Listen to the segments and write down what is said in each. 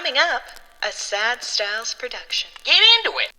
Coming up, a Sad Styles production. Get into it!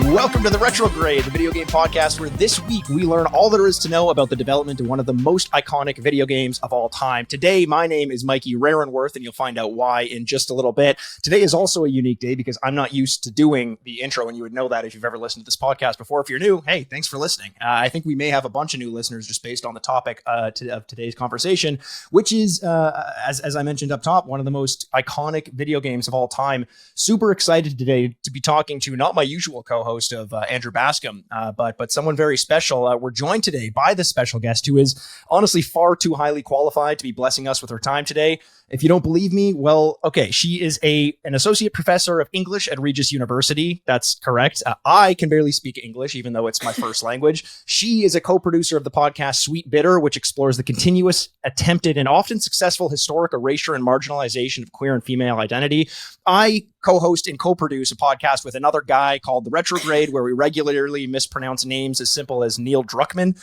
Welcome to The Retrograde, the video game podcast where this week we learn all there is to know about the development of one of the most iconic video games of all time. Today, my name is Mikey Rarenworth, and you'll find out why in just a little bit. Today is also a unique day because I'm not used to doing the intro, and you would know that if you've ever listened to this podcast before. If you're new, hey, thanks for listening. I think we may have a bunch of new listeners just based on the topic of today's conversation, which is, as I mentioned up top, one of the most iconic video games of all time. Super excited today to be talking to not my usual co-host of Andrew Bascom, but someone very special. We're joined today by this special guest who is honestly far too highly qualified to be blessing us with her time today. If you don't believe me, well, okay, she is an associate professor of English at Regis University. That's correct. I can barely speak English, even though it's my first language. She is a co-producer of the podcast Sweet Bitter, which explores the continuous, attempted, and often successful historic erasure and marginalization of queer and female identity. I co-host and co-produce a podcast with another guy called The Retrograde, where we regularly mispronounce names as simple as Neil Druckmann.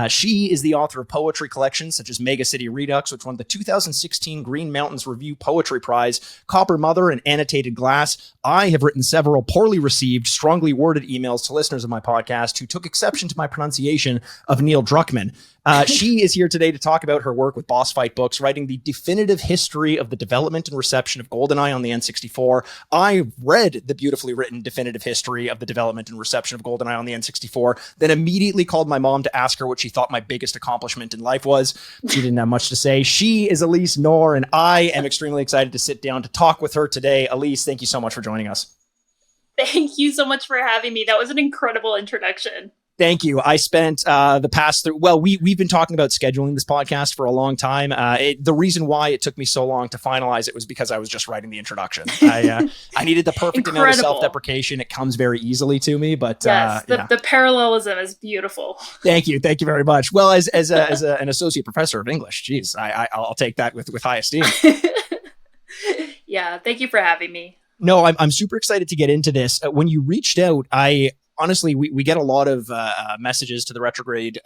She is the author of poetry collections such as Mega City Redux, which won the 2016 Green Mountains Review Poetry Prize, Copper Mother, and Annotated Glass. I have written several poorly received, strongly worded emails to listeners of my podcast who took exception to my pronunciation of Neil Druckmann. She is here today to talk about her work with Boss Fight Books, writing the definitive history of the development and reception of Goldeneye on the N64. I read the beautifully written definitive history of the development and reception of Goldeneye on the N64, then immediately called my mom to ask her what she thought my biggest accomplishment in life was. She didn't have much to say. She is Alyse Knorr, and I am extremely excited to sit down to talk with her today. Alyse, thank you so much for joining us. Thank you so much for having me. That was an incredible introduction. Thank you. I spent the past we've been talking about scheduling this podcast for a long time. The reason why it took me so long to finalize it was because I was just writing the introduction. I needed the perfect amount of self-deprecation. It comes very easily to me, but yes, the parallelism is beautiful. Thank you very much. Well, as an associate professor of English, geez, I'll take that with high esteem. Yeah, thank you for having me. No, I'm super excited to get into this. When you reached out, honestly, we get a lot of messages to the Retrograde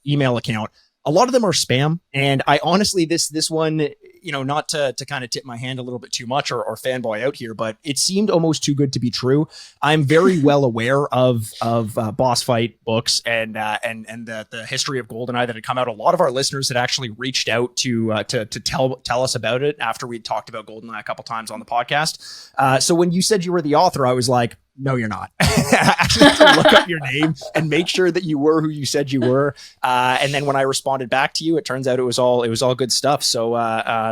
email account. A lot of them are spam. And I honestly, this one, not to kind of tip my hand a little bit too much or fanboy out here, but it seemed almost too good to be true. I'm very well aware of Boss Fight Books and the history of Goldeneye that had come out. A lot of our listeners had actually reached out to tell us about it after we'd talked about Goldeneye a couple times on the podcast. So when you said you were the author, I was like, no, you're not. I actually had to look up your name and make sure that you were who you said you were. And then when I responded back to you, it turns out it was all good stuff. So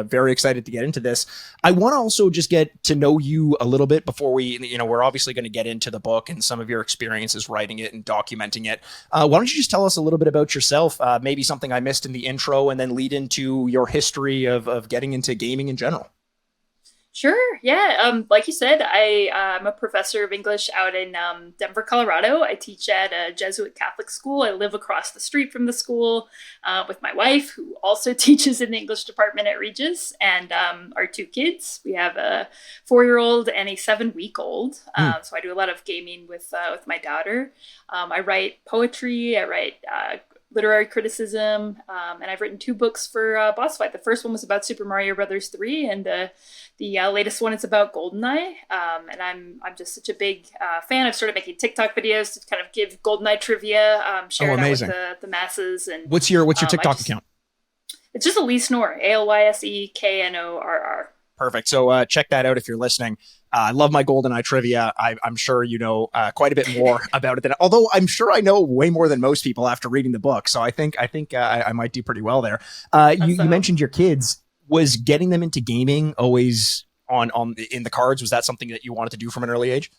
very excited to get into this. I want to also just get to know you a little bit before we're obviously going to get into the book and some of your experiences writing it and documenting it. Why don't you just tell us a little bit about yourself? Maybe something I missed in the intro, and then lead into your history of getting into gaming in general. Sure. Yeah. Like you said, I'm a professor of English out in Denver, Colorado. I teach at a Jesuit Catholic school. I live across the street from the school with my wife, who also teaches in the English department at Regis, and our two kids. We have a 4-year-old and a 7-week-old. So I do a lot of gaming with my daughter. I write poetry. I write literary criticism, and I've written 2 books for Boss Fight. The first one was about Super Mario Brothers 3, and the latest one is about Goldeneye. And I'm just such a big fan. I've started making TikTok videos to kind of give Goldeneye trivia, share it out with the masses. And what's your TikTok account? It's just Alyse Knorr, ALYSEKNORR. Perfect. So check that out if you're listening. I love my Goldeneye trivia. I'm sure you know quite a bit more about it although I'm sure I know way more than most people after reading the book. So I think I might do pretty well there. You mentioned your kids. Was getting them into gaming always in the cards? Was that something that you wanted to do from an early age?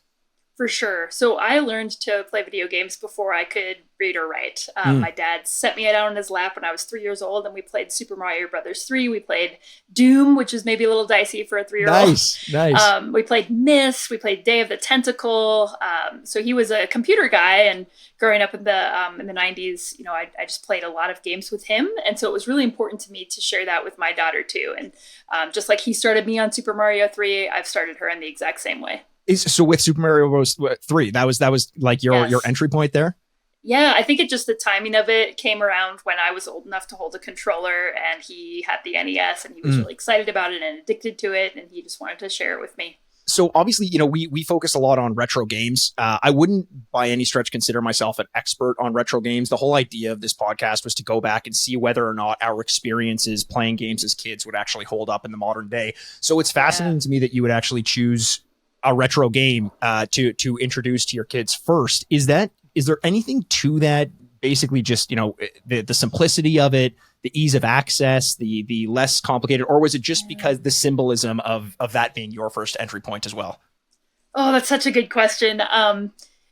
For sure. So I learned to play video games before I could read or write. My dad set me down on his lap when I was 3 years old, and we played Super Mario Brothers 3. We played Doom, which is maybe a little dicey for a 3-year-old. Nice. We played Myst. We played Day of the Tentacle. So he was a computer guy, and growing up in the 90s, I just played a lot of games with him. And so it was really important to me to share that with my daughter too. And just like he started me on Super Mario 3, I've started her in the exact same way. So with Super Mario Bros. 3, that was like your entry point there? Yeah, I think it just the timing of it came around when I was old enough to hold a controller, and he had the NES, and he was really excited about it and addicted to it, and he just wanted to share it with me. So obviously, we focus a lot on retro games. I wouldn't by any stretch consider myself an expert on retro games. The whole idea of this podcast was to go back and see whether or not our experiences playing games as kids would actually hold up in the modern day. So it's fascinating to me that you would actually choose a retro game to introduce to your kids first. Is there anything to that? Basically just, the simplicity of it, the ease of access, the less complicated, or was it just because the symbolism of that being your first entry point as well? Oh, that's such a good question.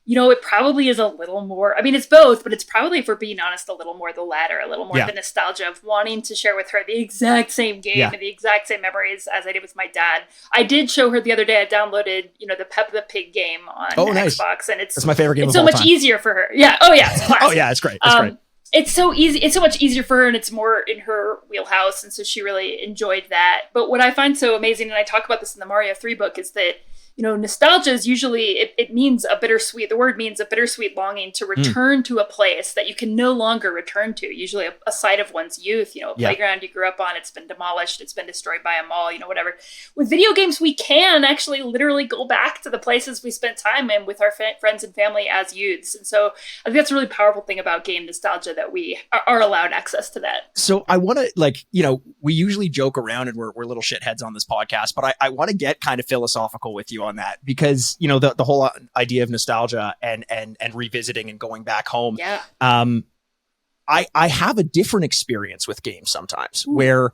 It probably is a little more, I mean, it's both, but it's probably, if we're being honest, a little more the latter, a little more the nostalgia of wanting to share with her the exact same game and the exact same memories as I did with my dad. I did show her the other day, I downloaded, the Peppa the Pig game on Xbox, and it's my favorite game. It's so much easier for her. Yeah. Oh yeah. It's classic. Oh yeah. It's great. It's great. It's so easy. It's so much easier for her, and it's more in her wheelhouse. And so she really enjoyed that. But what I find so amazing, and I talk about this in the Mario 3 book, is that nostalgia is usually, it means the word means a bittersweet longing to return to a place that you can no longer return to, usually a site of one's youth, a playground you grew up on, it's been demolished, it's been destroyed by a mall, whatever. With video games, we can actually literally go back to the places we spent time in with our friends and family as youths. And so I think that's a really powerful thing about game nostalgia, that we are allowed access to that. So I want to, we usually joke around and we're little shitheads on this podcast, but I want to get kind of philosophical with you on that, because the whole idea of nostalgia and revisiting and going back home. I have a different experience with games sometimes. Where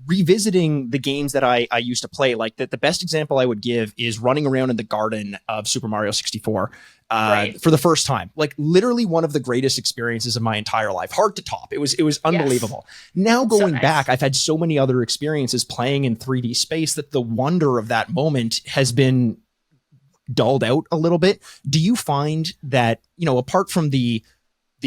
revisiting the games that I used to play, like the best example I would give is running around in the garden of Super Mario 64 for the first time. Like literally one of the greatest experiences of my entire life. Hard to top. It was unbelievable. Now going back, I've had so many other experiences playing in 3D space that the wonder of that moment has been dulled out a little bit. Do you find that, apart from the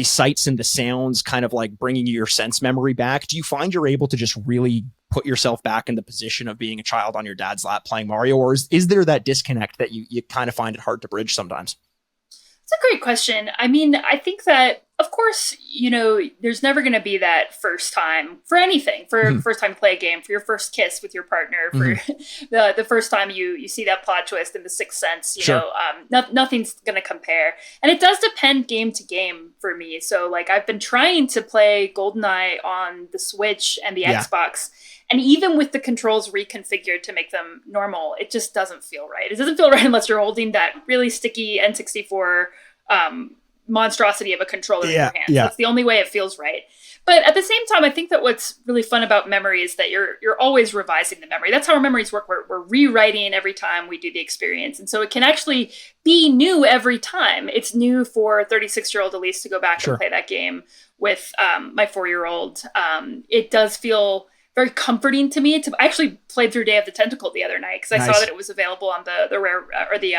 sights and the sounds kind of like bringing your sense memory back, do you find you're able to just really put yourself back in the position of being a child on your dad's lap playing Mario? Or is there that disconnect that you kind of find it hard to bridge sometimes? It's a great question. I mean, I think that, of course, there's never going to be that first time for anything, for first time to play a game, for your first kiss with your partner, for the first time you see that plot twist in The Sixth Sense, nothing's going to compare. And it does depend game to game for me. So like I've been trying to play Goldeneye on the Switch and the Xbox. And even with the controls reconfigured to make them normal, it just doesn't feel right. It doesn't feel right unless you're holding that really sticky N64 monstrosity of a controller in your hand. That's the only way it feels right. But at the same time, I think that what's really fun about memory is that you're always revising the memory. That's how our memories work. We're rewriting every time we do the experience. And so it can actually be new every time. It's new for 36-year-old Alyse to go back and play that game with my 4-year-old. It does feel very comforting to me. I actually played through Day of the Tentacle the other night because I saw that it was available on the rare or the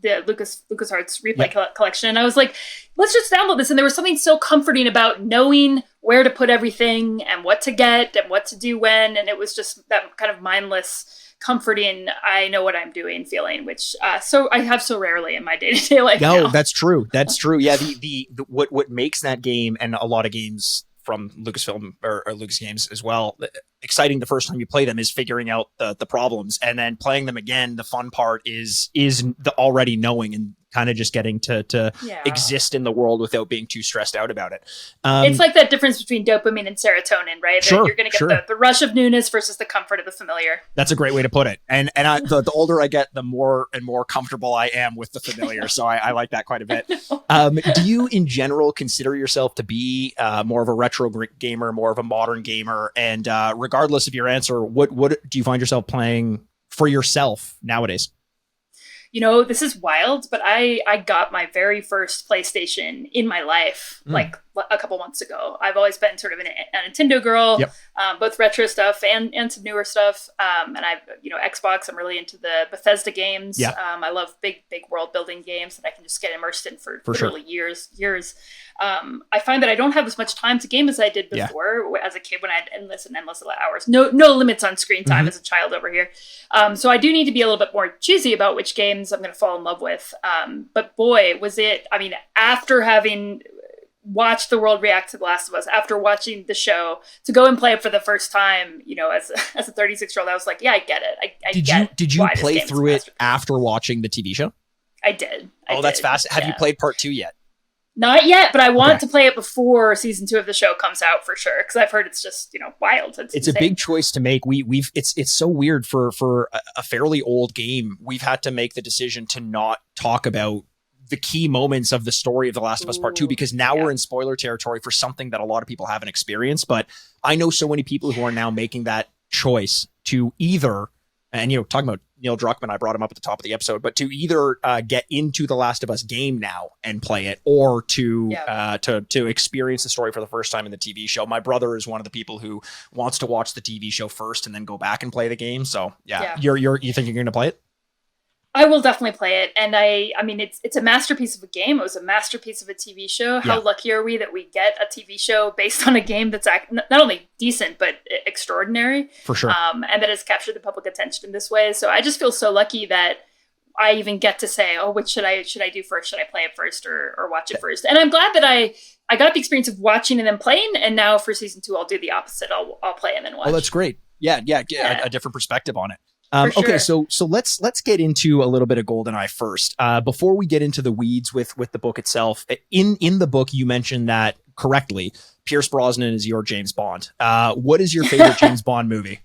LucasArts replay collection, and I was like, let's just download this. And there was something so comforting about knowing where to put everything and what to get and what to do when, and it was just that kind of mindless, comforting, I know what I'm doing feeling, which so I have so rarely in my day-to-day life. No, that's true. That's true. Yeah, the what makes that game, and a lot of games from Lucasfilm or Lucas Games as well, exciting the first time you play them is figuring out the problems, and then playing them again. The fun part is the already knowing and kind of just getting to exist in the world without being too stressed out about it. It's like that difference between dopamine and serotonin, right? You're going to get the rush of newness versus the comfort of the familiar. That's a great way to put it. And the older I get, the more and more comfortable I am with the familiar. So I like that quite a bit. Do you in general consider yourself to be more of a retro gamer, more of a modern gamer? And regardless of your answer, what do you find yourself playing for yourself nowadays? This is wild, but I got my very first PlayStation in my life, like a couple months ago. I've always been sort of a Nintendo girl, both retro stuff and some newer stuff. And I've, Xbox, I'm really into the Bethesda games. I love big world building games that I can just get immersed in for literally years. I find that I don't have as much time to game as I did before as a kid when I had endless hours. No limits on screen time as a child over here. So I do need to be a little bit more choosy about which games I'm going to fall in love with. But boy, was it, after having watch the world react to The Last of Us after watching the show, to go and play it for the first time, you know, as a 36-year-old, I was like, yeah, I get it. Did you play through it after watching the TV show? I did. That's fast. Have you played part 2 yet? Not yet, but I want to play it before season 2 of the show comes out for sure, because I've heard it's just, you know, wild. It's a big choice to make. It's so weird for a fairly old game. We've had to make the decision to not talk about the key moments of the story of The Last of Us Part 2, because now we're in spoiler territory for something that a lot of people haven't experienced. But I know so many people who are now making that choice to either, and, you know, talking about Neil Druckmann, I brought him up at the top of the episode, but to either get into The Last of Us game now and play it, or to experience the story for the first time in the TV show. My brother is one of the people who wants to watch the TV show first and then go back and play the game. So you think you're going to play it? I will definitely play it. And I mean, it's a masterpiece of a game. It was a masterpiece of a TV show. How lucky are we that we get a TV show based on a game that's not only decent, but extraordinary. For sure. And that has captured the public attention in this way. So I just feel so lucky that I even get to say, oh, which should I do first? Should I play it first or watch it first? And I'm glad that I got the experience of watching and then playing. And now for season 2, I'll do the opposite. I'll play and then watch. Oh, that's great. Yeah. A different perspective on it. Okay, so let's get into a little bit of Goldeneye first. Before we get into the weeds with the book itself, in the book you mentioned that correctly, Pierce Brosnan is your James Bond. What is your favorite James Bond movie?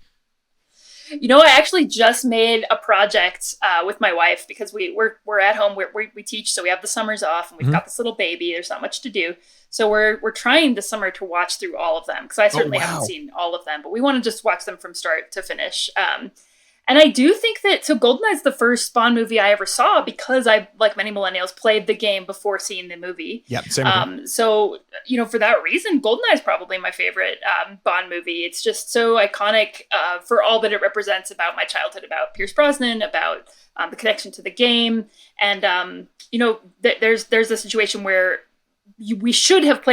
You know, I actually just made a project with my wife, because we're at home. We teach, so we have the summers off, and we've got this little baby. There's not much to do, so we're trying this summer to watch through all of them, because I certainly haven't seen all of them, but we want to just watch them from start to finish. And I do think that, so Goldeneye is the first Bond movie I ever saw, because I, like many millennials, played the game before seeing the movie. Yeah, same. So, you know, for that reason, Goldeneye is probably my favorite Bond movie. It's just so iconic for all that it represents about my childhood, about Pierce Brosnan, about the connection to the game. And, you know, there's a situation where we should have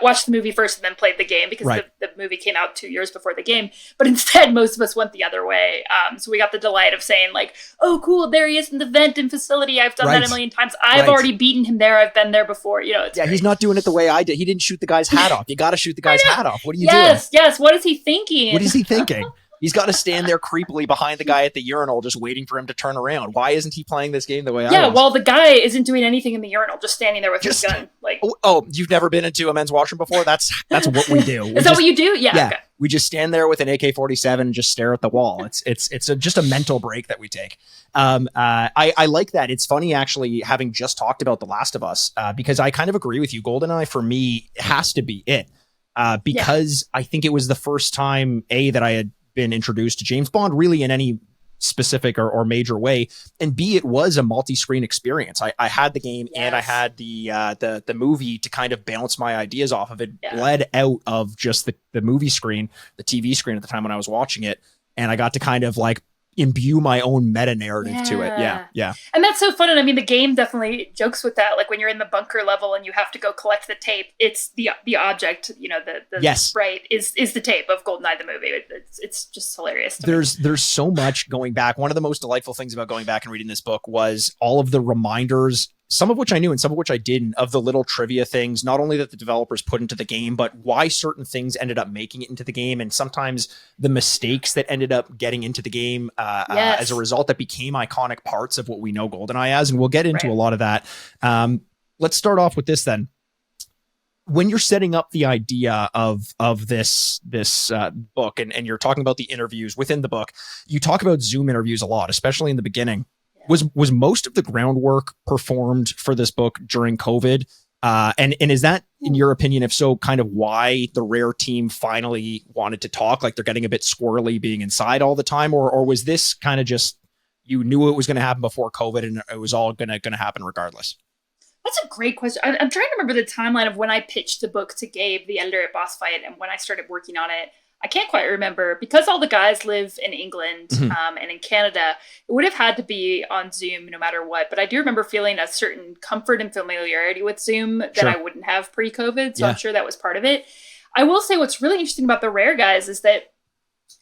watched the movie first and then played the game, because the movie came out 2 years before the game. But instead, most of us went the other way. So we got the delight of saying, like, oh, cool, there he is in the vent and facility. I've done that a million times. I've already beaten him there. I've been there before. You know, he's not doing it the way I did. He didn't shoot the guy's hat off. You got to shoot the guy's hat off. What are you doing? Yes. What is he thinking? What is he thinking? He's got to stand there creepily behind the guy at the urinal, just waiting for him to turn around. Why isn't he playing this game the way I was? Yeah, well, the guy isn't doing anything in the urinal, just standing there with his gun. Like, oh, you've never been into a men's washroom before? That's what we do. Is that what you do? Yeah. Okay. We just stand there with an AK-47 and just stare at the wall. It's just a mental break that we take. I like that. It's funny, actually, having just talked about The Last of Us, because I kind of agree with you. Goldeneye, for me, has to be it. Because I think it was the first time, that I had been introduced to James Bond really in any specific or major way, and B, it was a multi-screen experience. I had the game and I had the movie to kind of bounce my ideas off of. It bled out of just the movie screen, the TV screen at the time when I was watching it, and I got to kind of like imbue my own meta narrative to it. Yeah. And that's so fun. And I mean, the game definitely jokes with that. Like when you're in the bunker level and you have to go collect the tape, it's the object, you know, the sprite is the tape of Goldeneye the movie. It's just hilarious. There's so much going back. One of the most delightful things about going back and reading this book was all of the reminders, some of which I knew and some of which I didn't, of the little trivia things, not only that the developers put into the game, but why certain things ended up making it into the game. And sometimes the mistakes that ended up getting into the game as a result that became iconic parts of what we know Goldeneye as. And we'll get into a lot of that. Let's start off with this then. When you're setting up the idea of this book and you're talking about the interviews within the book, you talk about Zoom interviews a lot, especially in the beginning. Was most of the groundwork performed for this book during COVID? And is that, in your opinion, if so, kind of why the Rare team finally wanted to talk? Like they're getting a bit squirrely being inside all the time? Or was this kind of just, you knew it was going to happen before COVID and it was all going to happen regardless? That's a great question. I'm trying to remember the timeline of when I pitched the book to Gabe, the editor at Boss Fight, and when I started working on it. I can't quite remember, because all the guys live in England and in Canada. It would have had to be on Zoom no matter what. But I do remember feeling a certain comfort and familiarity with Zoom that I wouldn't have pre-COVID. So I'm sure that was part of it. I will say what's really interesting about the Rare guys is that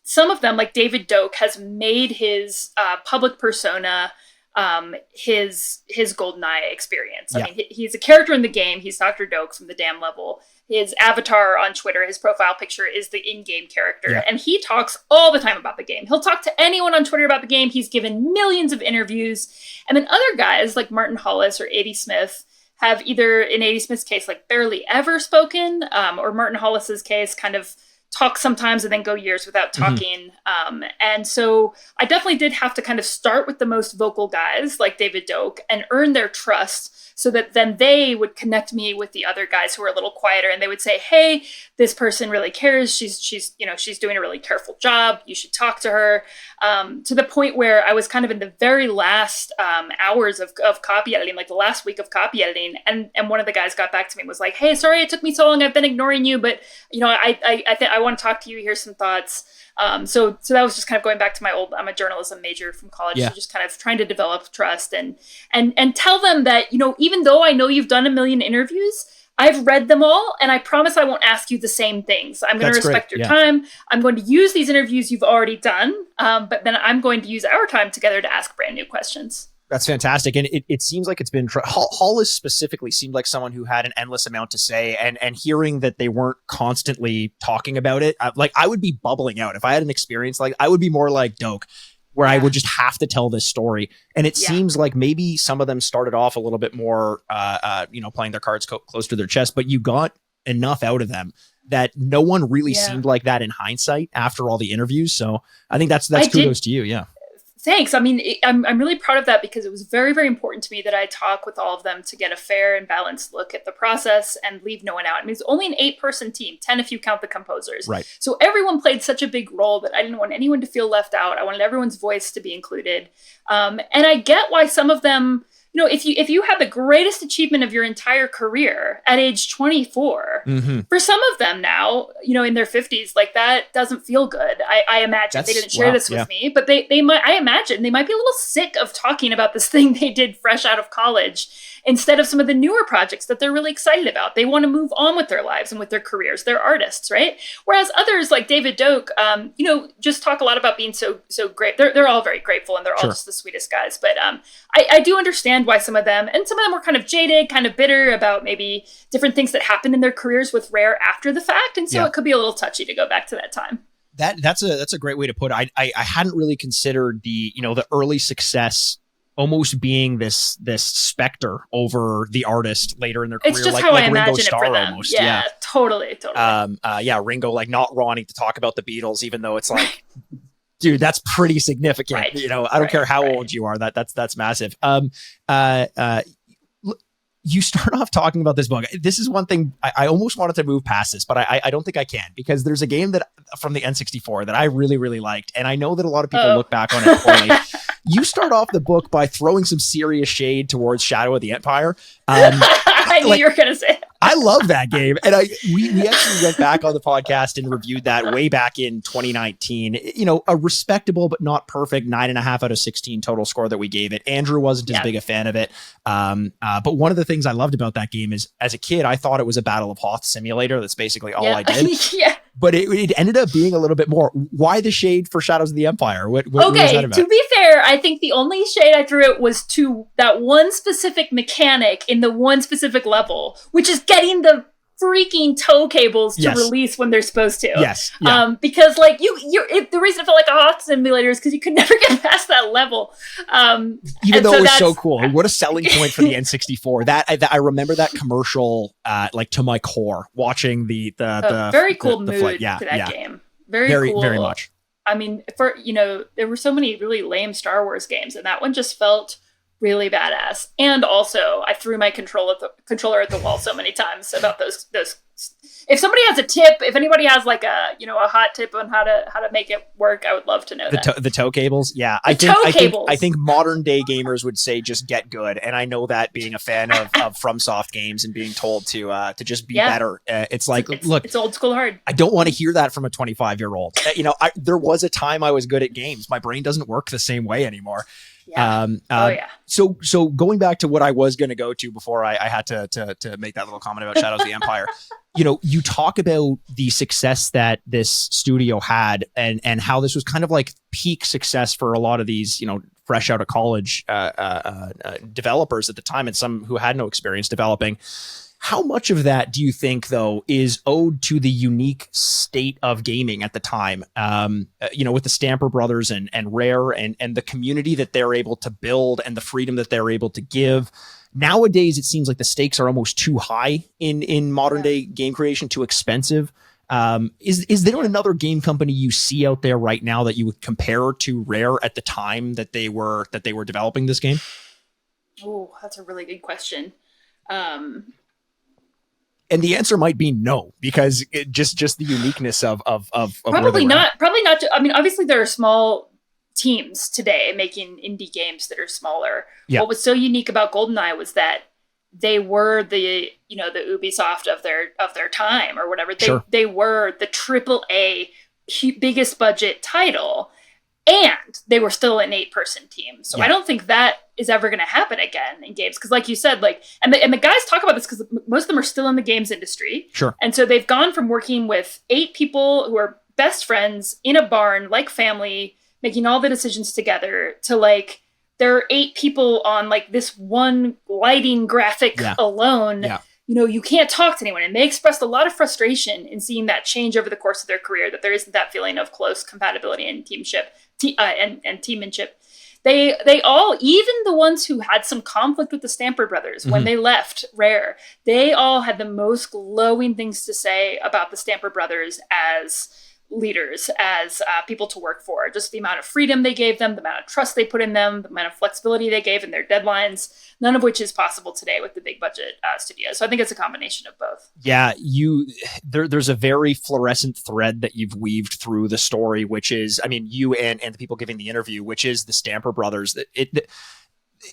some of them, like David Doak, has made his public persona his Goldeneye experience. I mean, he's a character in the game. He's Dr. Doak from the Damn level. His avatar on Twitter, his profile picture is the in-game character. And he talks all the time about the game. He'll talk to anyone on Twitter about the game. He's given millions of interviews. And then other guys like Martin Hollis or A.D. Smith have either, in A.D. Smith's case, like barely ever spoken, or Martin Hollis's case, kind of talk sometimes and then go years without talking. And so I definitely did have to kind of start with the most vocal guys like David Doak and earn their trust, so that then they would connect me with the other guys who are a little quieter, and they would say, hey, this person really cares. She's doing a really careful job. You should talk to her. To the point where I was kind of in the very last hours of copy editing, like the last week of copy editing. And one of the guys got back to me and was like, hey, sorry, it took me so long. I've been ignoring you, but I think I want to talk to you. Here's some thoughts. So that was just kind of going back to my old, I'm a journalism major from college. So just kind of trying to develop trust and tell them that, even though I know you've done a million interviews, I've read them all, and I promise I won't ask you the same things. I'm going to respect your time. I'm going to use these interviews you've already done, but then I'm going to use our time together to ask brand new questions. That's fantastic. And it seems like it's been, Hollis specifically seemed like someone who had an endless amount to say, and hearing that they weren't constantly talking about it, I would be bubbling out. If I had an experience like, I would be more like Doak, where I would just have to tell this story. And it seems like maybe some of them started off a little bit more, playing their cards close to their chest, but you got enough out of them that no one really seemed like that in hindsight after all the interviews. So I think that's kudos to you. Yeah. Thanks. I mean, I'm really proud of that, because it was very, very important to me that I talk with all of them to get a fair and balanced look at the process and leave no one out. I mean, it's only an 8-person team, 10 if you count the composers. Right. So everyone played such a big role that I didn't want anyone to feel left out. I wanted everyone's voice to be included. And I get why some of them, if you have the greatest achievement of your entire career at age 24, for some of them now, in their 50s, like that doesn't feel good. I imagine they didn't share this with me, but I imagine they might be a little sick of talking about this thing they did fresh out of college, instead of some of the newer projects that they're really excited about. They want to move on with their lives and with their careers. They're artists, right? Whereas others like David Doak, just talk a lot about being so great. They're all very grateful, and they're all just the sweetest guys. But I do understand why some of them were kind of jaded, kind of bitter about maybe different things that happened in their careers with Rare after the fact. And so it could be a little touchy to go back to that time. That's a great way to put it. I hadn't really considered the early success almost being this specter over the artist later in their career. It's just how I imagine Ringo Starr it for them. almost. Yeah, totally. Ringo not wanting to talk about the Beatles, even though it's like, dude, that's pretty significant. Right. I don't care how old you are. That's massive. You start off talking about this book. This is one thing I almost wanted to move past this, but I don't think I can, because there's a game that from the N64 that I really, really liked. And I know that a lot of people look back on it poorly. You start off the book by throwing some serious shade towards Shadow of the Empire. I knew you were going to say it. I love that game. And we actually went back on the podcast and reviewed that way back in 2019. A respectable but not perfect 9.5 out of 16 total score that we gave it. Andrew wasn't as big a fan of it. But one of the things I loved about that game is, as a kid, I thought it was a Battle of Hoth simulator. That's basically all I did. But it ended up being a little bit more. Why the shade for Shadows of the Empire? What was that about? To be fair, I think the only shade I threw it was to that one specific mechanic in the one specific level, which is getting the freaking tow cables to release when they're supposed to. Yes. Yeah. Because the reason it felt like a Hoth simulator is because you could never get past that level. Even though it was so cool. What a selling point for the N64. That I remember that commercial to my core, watching the very cool mood to that game. Very cool. Very much. I mean, there were so many really lame Star Wars games, and that one just felt really badass. And also, I threw my controller at the wall so many times about those. If somebody has a tip, if anybody has like a hot tip on how to make it work, I would love to know the tow cables. Yeah, I think modern day gamers would say just get good, and I know that being a fan of FromSoft games and being told to just be better. It's old school hard. I don't want to hear that from a 25-year-old. There was a time I was good at games. My brain doesn't work the same way anymore. So going back to what I was going to go to before I had to make that little comment about Shadows of the Empire. You talk about the success that this studio had and how this was kind of like peak success for a lot of these, fresh out of college developers at the time, and some who had no experience developing. How much of that do you think, though, is owed to the unique state of gaming at the time? With the Stamper Brothers and Rare and the community that they're able to build and the freedom that they're able to give. Nowadays, it seems like the stakes are almost too high in modern day game creation, too expensive. Is there another game company you see out there right now that you would compare to Rare at the time that they were developing this game? Oh, that's a really good question. And the answer might be no, because just the uniqueness of probably not. Probably not. I mean, obviously there are small teams today making indie games that are smaller. Yeah. What was so unique about Goldeneye was that they were the Ubisoft of their time or whatever. They were the AAA biggest budget title, and they were still an 8-person team. So I don't think that is ever going to happen again in games. Because like you said, and the guys talk about this because most of them are still in the games industry. Sure. And so they've gone from working with 8 people who are best friends in a barn, like family, making all the decisions together, to there are 8 people on this one lighting graphic alone. Yeah. You can't talk to anyone. And they expressed a lot of frustration in seeing that change over the course of their career, that there isn't that feeling of close compatibility and teamship and teammanship. They all, even the ones who had some conflict with the Stamper Brothers when they left Rare, they all had the most glowing things to say about the Stamper Brothers as leaders, as people to work for. Just the amount of freedom they gave them, the amount of trust they put in them, the amount of flexibility they gave in their deadlines, none of which is possible today with the big budget studios. So I think it's a combination of both. Yeah, there's a very fluorescent thread that you've weaved through the story, which is, you and the people giving the interview, which is the Stamper Brothers.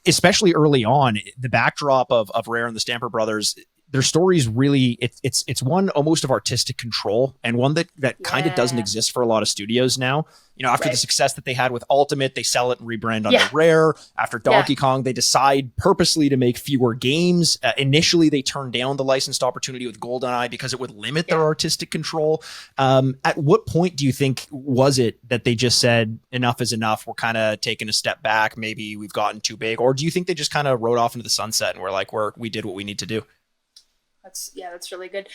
Especially early on, the backdrop of Rare and the Stamper Brothers, their stories really, it's one almost of artistic control, and one that kind of doesn't exist for a lot of studios now. After the success that they had with Ultimate, they sell it and rebrand under Rare. After Donkey Kong, they decide purposely to make fewer games. Initially, they turned down the licensed opportunity with Goldeneye because it would limit their artistic control. At what point do you think was it that they just said, enough is enough, we're kind of taking a step back, maybe we've gotten too big? Or do you think they just kind of rode off into the sunset and we did what we need to do? That's really good.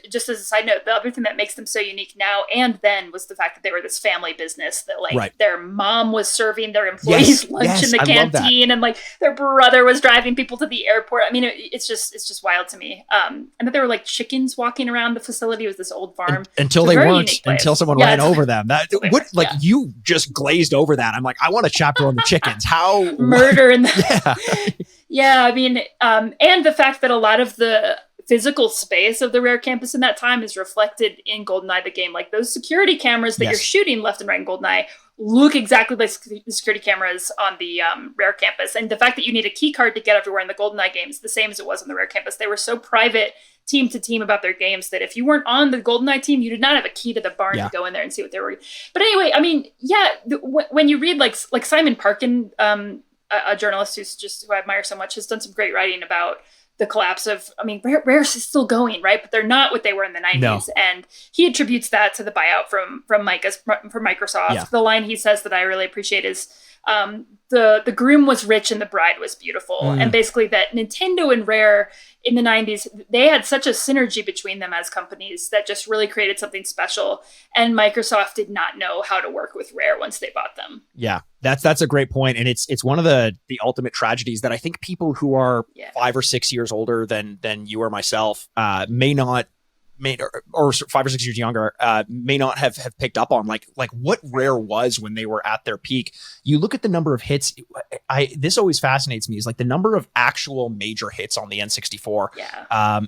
Just as a side note, the other thing that makes them so unique now and then was the fact that they were this family business that their mom was serving their employees lunch in the canteen, and their brother was driving people to the airport. It's just wild to me. And that there were chickens walking around the facility. It was this old farm until they weren't, until someone ran over them. You just glazed over that. I'm like, I want a chapter on the chickens. How murder in the Yeah, and the fact that a lot of the physical space of the Rare campus in that time is reflected in Goldeneye the game. Those security cameras that you're shooting left and right in Goldeneye look exactly like the security cameras on the Rare campus. And the fact that you need a key card to get everywhere in the Goldeneye games, the same as it was on the Rare campus. They were so private team to team about their games that if you weren't on the Goldeneye team, you did not have a key to the barn to go in there and see what they were. But anyway, when you read like Simon Parkin, a journalist who I admire so much, has done some great writing about the collapse of, Rare's is still going, right? But they're not what they were in the 90s. No. And he attributes that to the buyout from Microsoft. Yeah. The line he says that I really appreciate is, the groom was rich and the bride was beautiful. And basically that Nintendo and Rare in the 90s, they had such a synergy between them as companies that just really created something special. And Microsoft did not know how to work with Rare once they bought them. Yeah, that's a great point. And it's one of the ultimate tragedies that I think people who are 5 or 6 years older than you or myself or 5 or 6 years younger, may not have picked up on like what Rare was when they were at their peak. You look at the number of hits. This always fascinates me, is the number of actual major hits on the N64,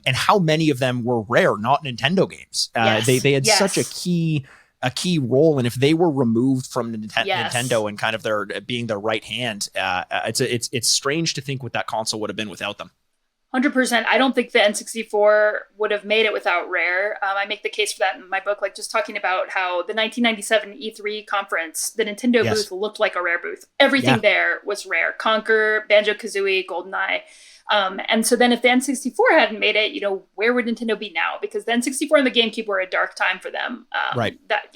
and how many of them were Rare, not Nintendo games. They had such a key role, and if they were removed from Nintendo and kind of their being their right hand, it's strange to think what that console would have been without them. 100%. I don't think the N64 would have made it without Rare. I make the case for that in my book, just talking about how the 1997 E3 conference, the Nintendo booth looked like a Rare booth. Everything there was Rare. Conker, Banjo-Kazooie, Goldeneye. And so then if the N64 hadn't made it, where would Nintendo be now? Because the N64 and the GameCube were a dark time for them. Right. That,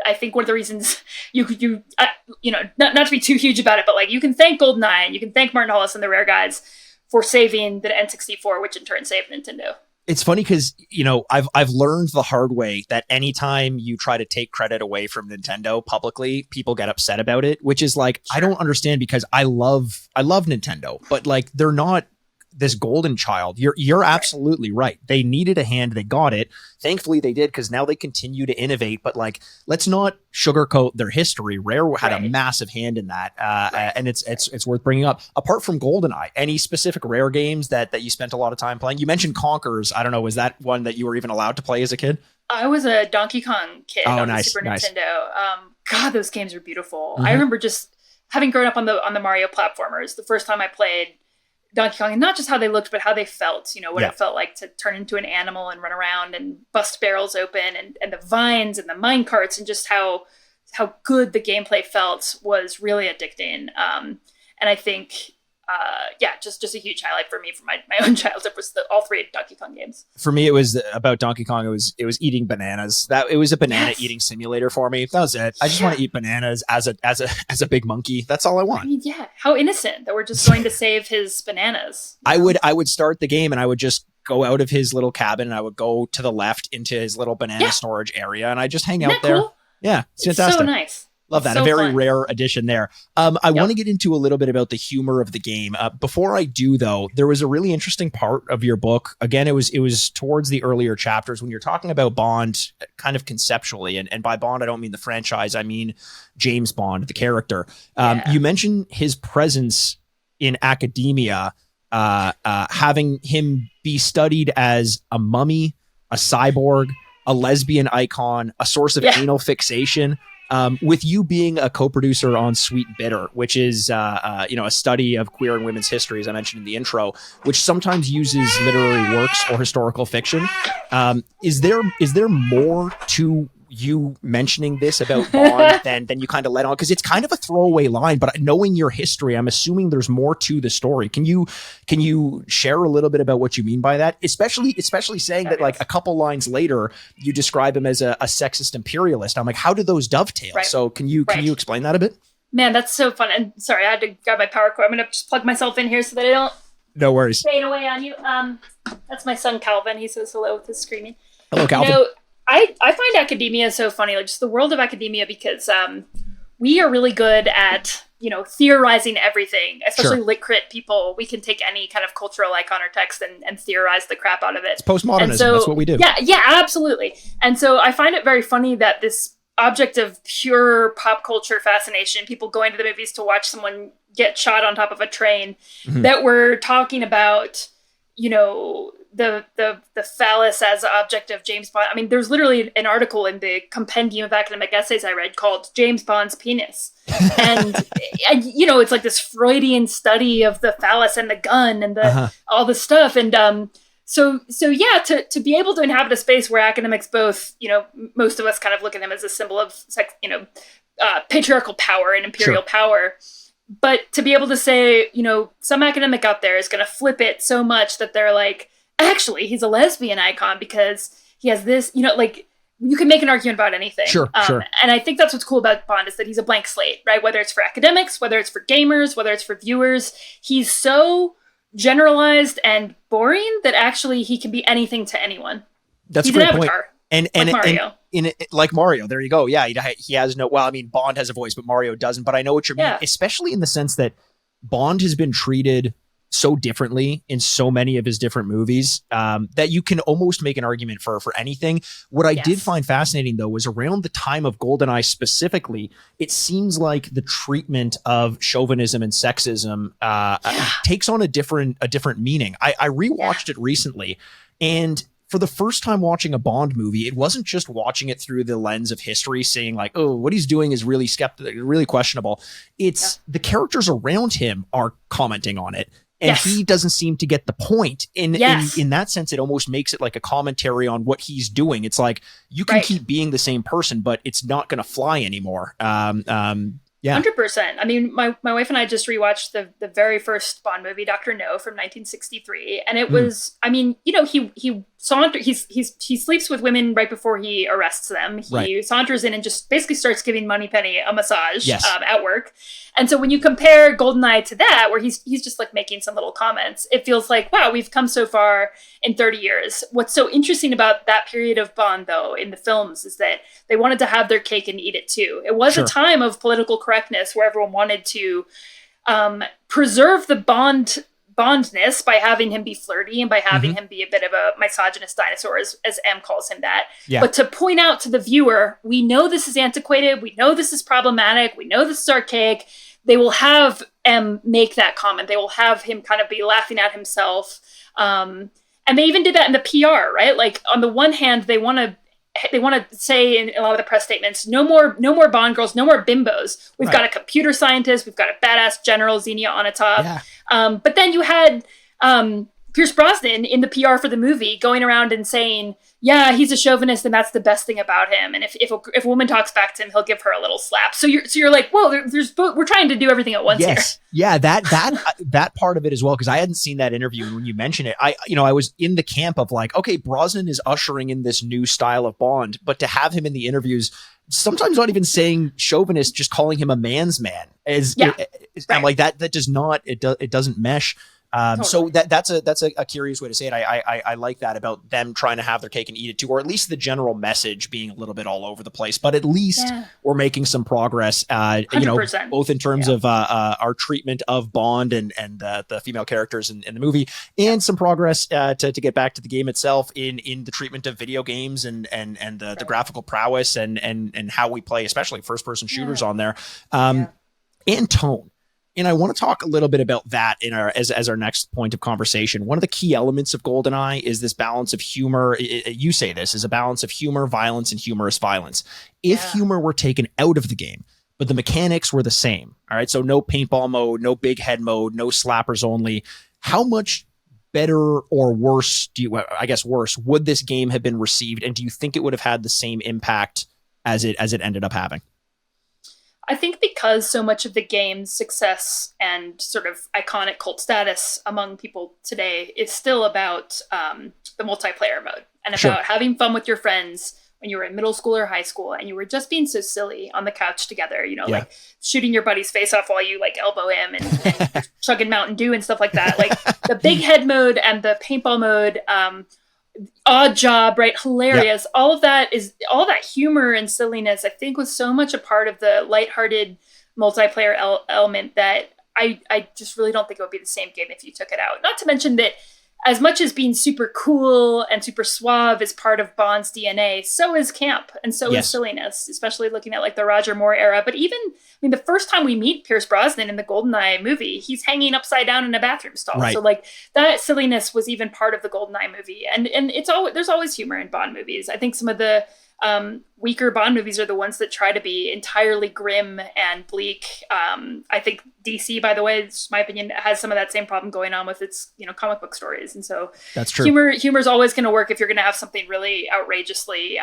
I think one of the reasons not to be too huge about it, but like you can thank Goldeneye and you can thank Martin Hollis and the Rare guys for saving the N64, which in turn saved Nintendo. It's funny because, I've learned the hard way that anytime you try to take credit away from Nintendo publicly, people get upset about it, which is like, sure. I don't understand because I love Nintendo, but like, they're not this golden child. You're absolutely right. They needed a hand. They got it. Thankfully they did, because now they continue to innovate, but like, let's not sugarcoat their history. Rare had a massive hand in that. And it's worth bringing up. Apart from Goldeneye, any specific Rare games that you spent a lot of time playing? You mentioned Conquerors. I don't know. Was that one that you were even allowed to play as a kid? I was a Donkey Kong kid on the Super Nintendo. God, those games are beautiful. I remember just having grown up on the Mario platformers. The first time I played Donkey Kong, and not just how they looked, but how they felt, what it felt like to turn into an animal and run around and bust barrels open, and the vines and the mine carts, and just how good the gameplay felt was really addicting. And I think, just a huge highlight for me from my own childhood was all three Donkey Kong games. For me, it was about Donkey Kong. It was eating bananas. It was a banana eating simulator for me. That was it. I just want to eat bananas as a big monkey. That's all I want. I mean, how innocent that we're just going to save his bananas. I would start the game and I would just go out of his little cabin and I would go to the left into his little banana storage area and I just hang out there. Cool? Yeah, it's fantastic. So nice. Love that. So a very rare addition there. I want to get into a little bit about the humor of the game. Before I do, though, there was a really interesting part of your book. Again, it was towards the earlier chapters when you're talking about Bond kind of conceptually. And by Bond, I don't mean the franchise. I mean James Bond, the character. You mentioned his presence in academia, having him be studied as a mummy, a cyborg, a lesbian icon, a source of anal fixation. With you being a co-producer on Sweet Bitter, which is a study of queer and women's history, as I mentioned in the intro, which sometimes uses literary works or historical fiction. Is there more to you mentioning this about Bond than you kind of let on? Because it's kind of a throwaway line, but knowing your history, I'm assuming there's more to the story. Can you share a little bit about what you mean by that? Especially saying that like a couple lines later, you describe him as a sexist imperialist. I'm like, how do those dovetail? Right. So can you explain that a bit? Man, that's so fun. And sorry, I had to grab my power cord. I'm going to just plug myself in here so that I don't no worries fade away on you. That's my son, Calvin. He says hello with his screaming. Hello, Calvin. I find academia so funny, like just the world of academia, because we are really good at, theorizing everything, especially lit crit people. We can take any kind of cultural icon or text and theorize the crap out of it. It's postmodernism. That's what we do. Yeah, absolutely. And so I find it very funny that this object of pure pop culture fascination, people going to the movies to watch someone get shot on top of a train, that we're talking about, the phallus as an object of James Bond. I mean, there's literally an article in the Compendium of Academic Essays I read called James Bond's Penis. And it's like this Freudian study of the phallus and the gun and all the stuff. And so to be able to inhabit a space where academics both, most of us kind of look at him as a symbol of sex, patriarchal power and imperial power. But to be able to say, some academic out there is going to flip it so much that they're like, actually, he's a lesbian icon because he has this, you can make an argument about anything. Sure. And I think that's what's cool about Bond is that he's a blank slate, right? Whether it's for academics, whether it's for gamers, whether it's for viewers, he's so generalized and boring that actually he can be anything to anyone. That's he's a great an avatar. Point. And Mario. Like Mario, there you go. Yeah, he has Bond has a voice, but Mario doesn't. But I know what you mean, especially in the sense that Bond has been treated so differently in so many of his different movies that you can almost make an argument for anything. What I did find fascinating, though, was around the time of Goldeneye specifically, it seems like the treatment of chauvinism and sexism takes on a different meaning. I rewatched it recently, and for the first time watching a Bond movie, it wasn't just watching it through the lens of history, saying like, oh, what he's doing is really really questionable. It's the characters around him are commenting on it. And he doesn't seem to get the point. In that sense, it almost makes it like a commentary on what he's doing. It's like, you can keep being the same person, but it's not going to fly anymore. Yeah. 100%. I mean, my wife and I just rewatched the very first Bond movie, Dr. No, from 1963, and it was, I mean, you know, he sleeps with women right before he arrests them. He saunters in and just basically starts giving Moneypenny a massage at work. And so when you compare Goldeneye to that, where he's just like making some little comments, it feels like, wow, we've come so far in 30 years. What's so interesting about that period of Bond, though, in the films is that they wanted to have their cake and eat it too. It was a time of political correctness where everyone wanted to preserve the Bondness by having him be flirty and by having him be a bit of a misogynist dinosaur, as M calls him that. Yeah. But to point out to the viewer, we know this is antiquated. We know this is problematic. We know this is archaic. They will have M make that comment. They will have him kind of be laughing at himself. And they even did that in the PR, right? Like, on the one hand, they want to say in a lot of the press statements, no more Bond girls, no more bimbos. We've got a computer scientist. We've got a badass General Xenia Onatop. Yeah. But then you had Pierce Brosnan in the PR for the movie going around and saying, yeah, he's a chauvinist and that's the best thing about him. And if a woman talks back to him, he'll give her a little slap. So you're like, whoa, we're trying to do everything at once here. Yeah, that part of it as well, because I hadn't seen that interview. When you mention it, I was in the camp of like, okay, Brosnan is ushering in this new style of Bond, but to have him in the interviews, sometimes not even saying chauvinist, just calling him a man's man, I'm like, that does not, it doesn't mesh. So that's a curious way to say it. I like that about them trying to have their cake and eat it too, or at least the general message being a little bit all over the place. But at least we're making some progress. Both in terms of our treatment of Bond and the female characters in the movie, and some progress to get back to the game itself in the treatment of video games and the graphical prowess and how we play, especially first person shooters on there, and tone. And I want to talk a little bit about that as our next point of conversation. One of the key elements of Goldeneye is this balance of humor. You say this is a balance of humor, violence, and humorous violence. If humor were taken out of the game, but the mechanics were the same, all right, so no paintball mode, no big head mode, no slappers only, how much better or worse worse would this game have been received? And do you think it would have had the same impact as it ended up having? I think because so much of the game's success and sort of iconic cult status among people today is still about the multiplayer mode and about having fun with your friends when you were in middle school or high school and you were just being so silly on the couch together, like shooting your buddy's face off while you like elbow him and chugging Mountain Dew and stuff like that. Like the big head mode and the paintball mode, Odd Job, right? Hilarious. All of that humor and silliness, I think, was so much a part of the lighthearted multiplayer element that I just really don't think it would be the same game if you took it out. Not to mention that as much as being super cool and super suave is part of Bond's DNA, so is camp and so is silliness, especially looking at like the Roger Moore era. But even, the first time we meet Pierce Brosnan in the Goldeneye movie, he's hanging upside down in a bathroom stall. Right. So like that silliness was even part of the Goldeneye movie. And there's always humor in Bond movies. I think some of the weaker Bond movies are the ones that try to be entirely grim and bleak. I think DC, by the way, it's my opinion, has some of that same problem going on with its, comic book stories. And so that's true. Humor is always going to work if you're going to have something really outrageously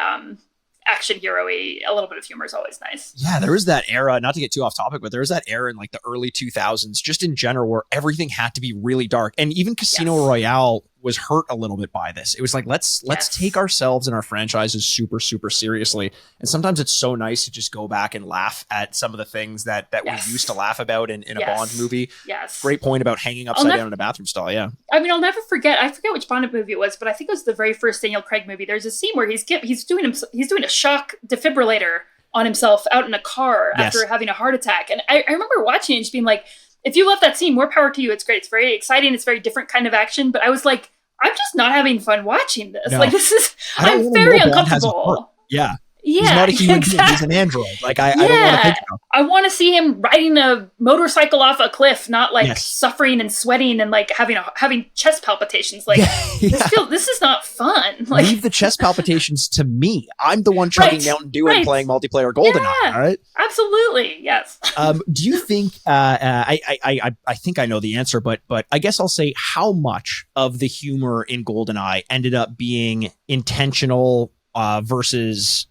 action hero-y. A little bit of humor is always nice. Yeah, there was that era, not to get too off topic, but there was that era in like the early 2000s, just in general, where everything had to be really dark. And even Casino Royale was hurt a little bit by this. It was like, let's take ourselves and our franchises super, super seriously. And sometimes it's so nice to just go back and laugh at some of the things that we used to laugh about in a Bond movie. Yes. Great point about hanging upside down in a bathroom stall. Yeah. I'll never forget. I forget which Bond movie it was, but I think it was the very first Daniel Craig movie. There's a scene where he's doing a shock defibrillator on himself out in a car after having a heart attack. And I remember watching it and just being like, if you love that scene, more power to you. It's great. It's very exciting. It's very different kind of action. But I was like, I'm just not having fun watching this. No. Like I'm very uncomfortable. Yeah. He's not a human being. He's an android. Like I don't want to think about it. I want to see him riding a motorcycle off a cliff, not like suffering and sweating and like having chest palpitations. Like this is not fun. Like, leave the chest palpitations to me. I'm the one chugging Mountain Dew and playing multiplayer Goldeneye. All right. Absolutely. Yes. Do you think? I think I know the answer, but I guess I'll say how much of the humor in Goldeneye ended up being intentional versus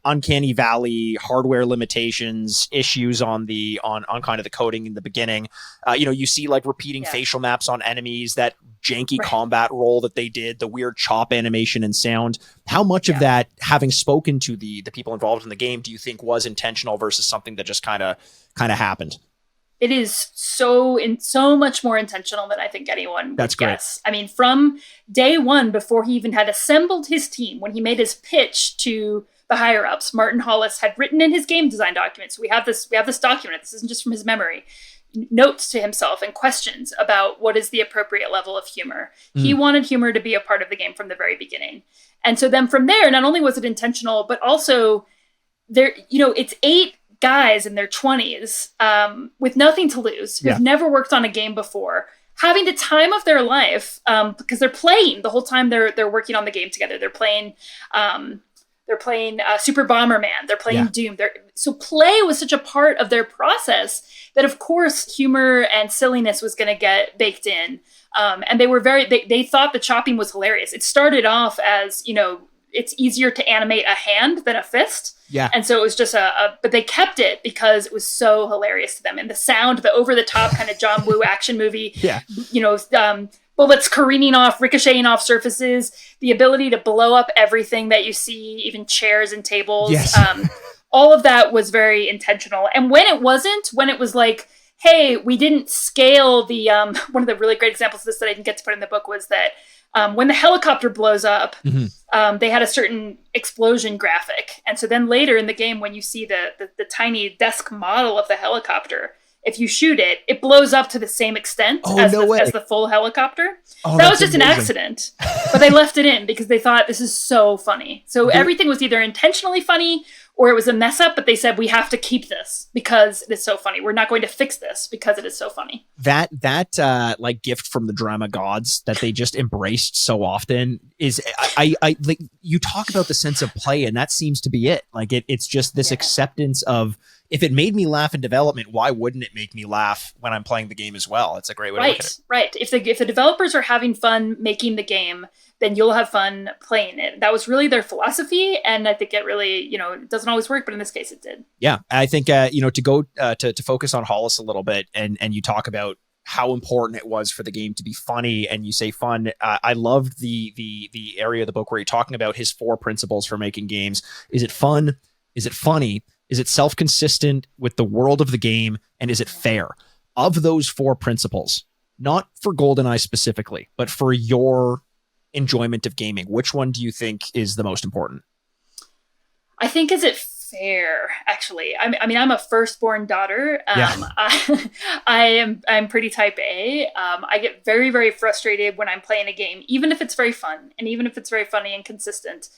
uncanny valley hardware limitations, issues on kind of the coding in the beginning. You see like repeating facial maps on enemies, that janky combat roll that they did, the weird chop animation and sound. How much of that, having spoken to the people involved in the game, do you think was intentional versus something that just kind of happened? It is so much more intentional than I think anyone would guess. I mean, from day one, before he even had assembled his team, when he made his pitch to the higher ups, Martin Hollis had written in his game design documents. We have this document. This isn't just from his memory. Notes to himself and questions about what is the appropriate level of humor. He wanted humor to be a part of the game from the very beginning. And so then from there, not only was it intentional, but also there, it's 8 guys in their 20s with nothing to lose, who've never worked on a game before, having the time of their life because they're playing the whole time they're working on the game together. They're playing Super Bomberman. They're playing Doom. So play was such a part of their process that, of course, humor and silliness was going to get baked in. And they thought the chopping was hilarious. It started off as, it's easier to animate a hand than a fist. Yeah. And so it was just but they kept it because it was so hilarious to them. And the sound, the over-the-top kind of John Woo action movie, bullets careening off, ricocheting off surfaces, the ability to blow up everything that you see, even chairs and tables. Yes. All of that was very intentional. And when it was like, hey, we didn't scale the, one of the really great examples of this that I didn't get to put in the book was that when the helicopter blows up, they had a certain explosion graphic. And so then later in the game, when you see the tiny desk model of the helicopter, if you shoot it, it blows up to the same extent as the full helicopter. That was just an accident, but they left it in because they thought this is so funny. So everything was either intentionally funny or it was a mess up, but they said, we have to keep this because it is so funny. We're not going to fix this because it is so funny. That like gift from the drama gods that they just embraced so often is, I like, you talk about the sense of play, and that seems to be it. Like it's just this acceptance of, if it made me laugh in development, why wouldn't it make me laugh when I'm playing the game as well? It's a great way to look at it. Right. If the developers are having fun making the game, then you'll have fun playing it. That was really their philosophy. And I think it really, it doesn't always work, but in this case it did. Yeah. I think, to go to focus on Hollis a little bit, and you talk about how important it was for the game to be funny, and you say fun. I loved the area of the book where you're talking about his 4 principles for making games. Is it fun? Is it funny? Is it self-consistent with the world of the game? And is it fair? Of those 4 principles, not for Goldeneye specifically, but for your enjoyment of gaming, which one do you think is the most important? I think, is it fair, actually? I mean, I'm a firstborn daughter. I'm pretty type A. I get very, very frustrated when I'm playing a game, even if it's very fun and even if it's very funny and consistent.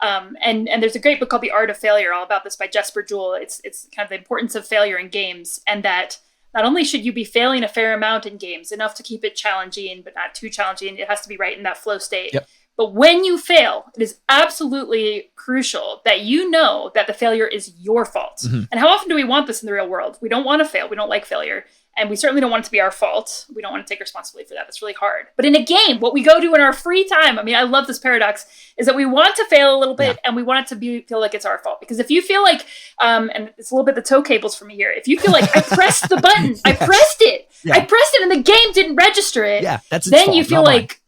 And there's a great book called The Art of Failure, all about this, by Jesper Jewell. It's kind of the importance of failure in games, and that not only should you be failing a fair amount in games, enough to keep it challenging, but not too challenging. It has to be right in that flow state. Yep. But when you fail, it is absolutely crucial that you know that the failure is your fault. Mm-hmm. And how often do we want this in the real world? We don't want to fail. We don't like failure. And we certainly don't want it to be our fault. We don't want to take responsibility for that. That's really hard. But in a game, what we go to in our free time, I mean, I love this paradox, is that we want to fail a little bit and we want it to feel like it's our fault. Because if you feel like, and it's a little bit the toe cables for me here, if you feel like I pressed the button, I pressed it and the game didn't register it, that's then fault, you feel like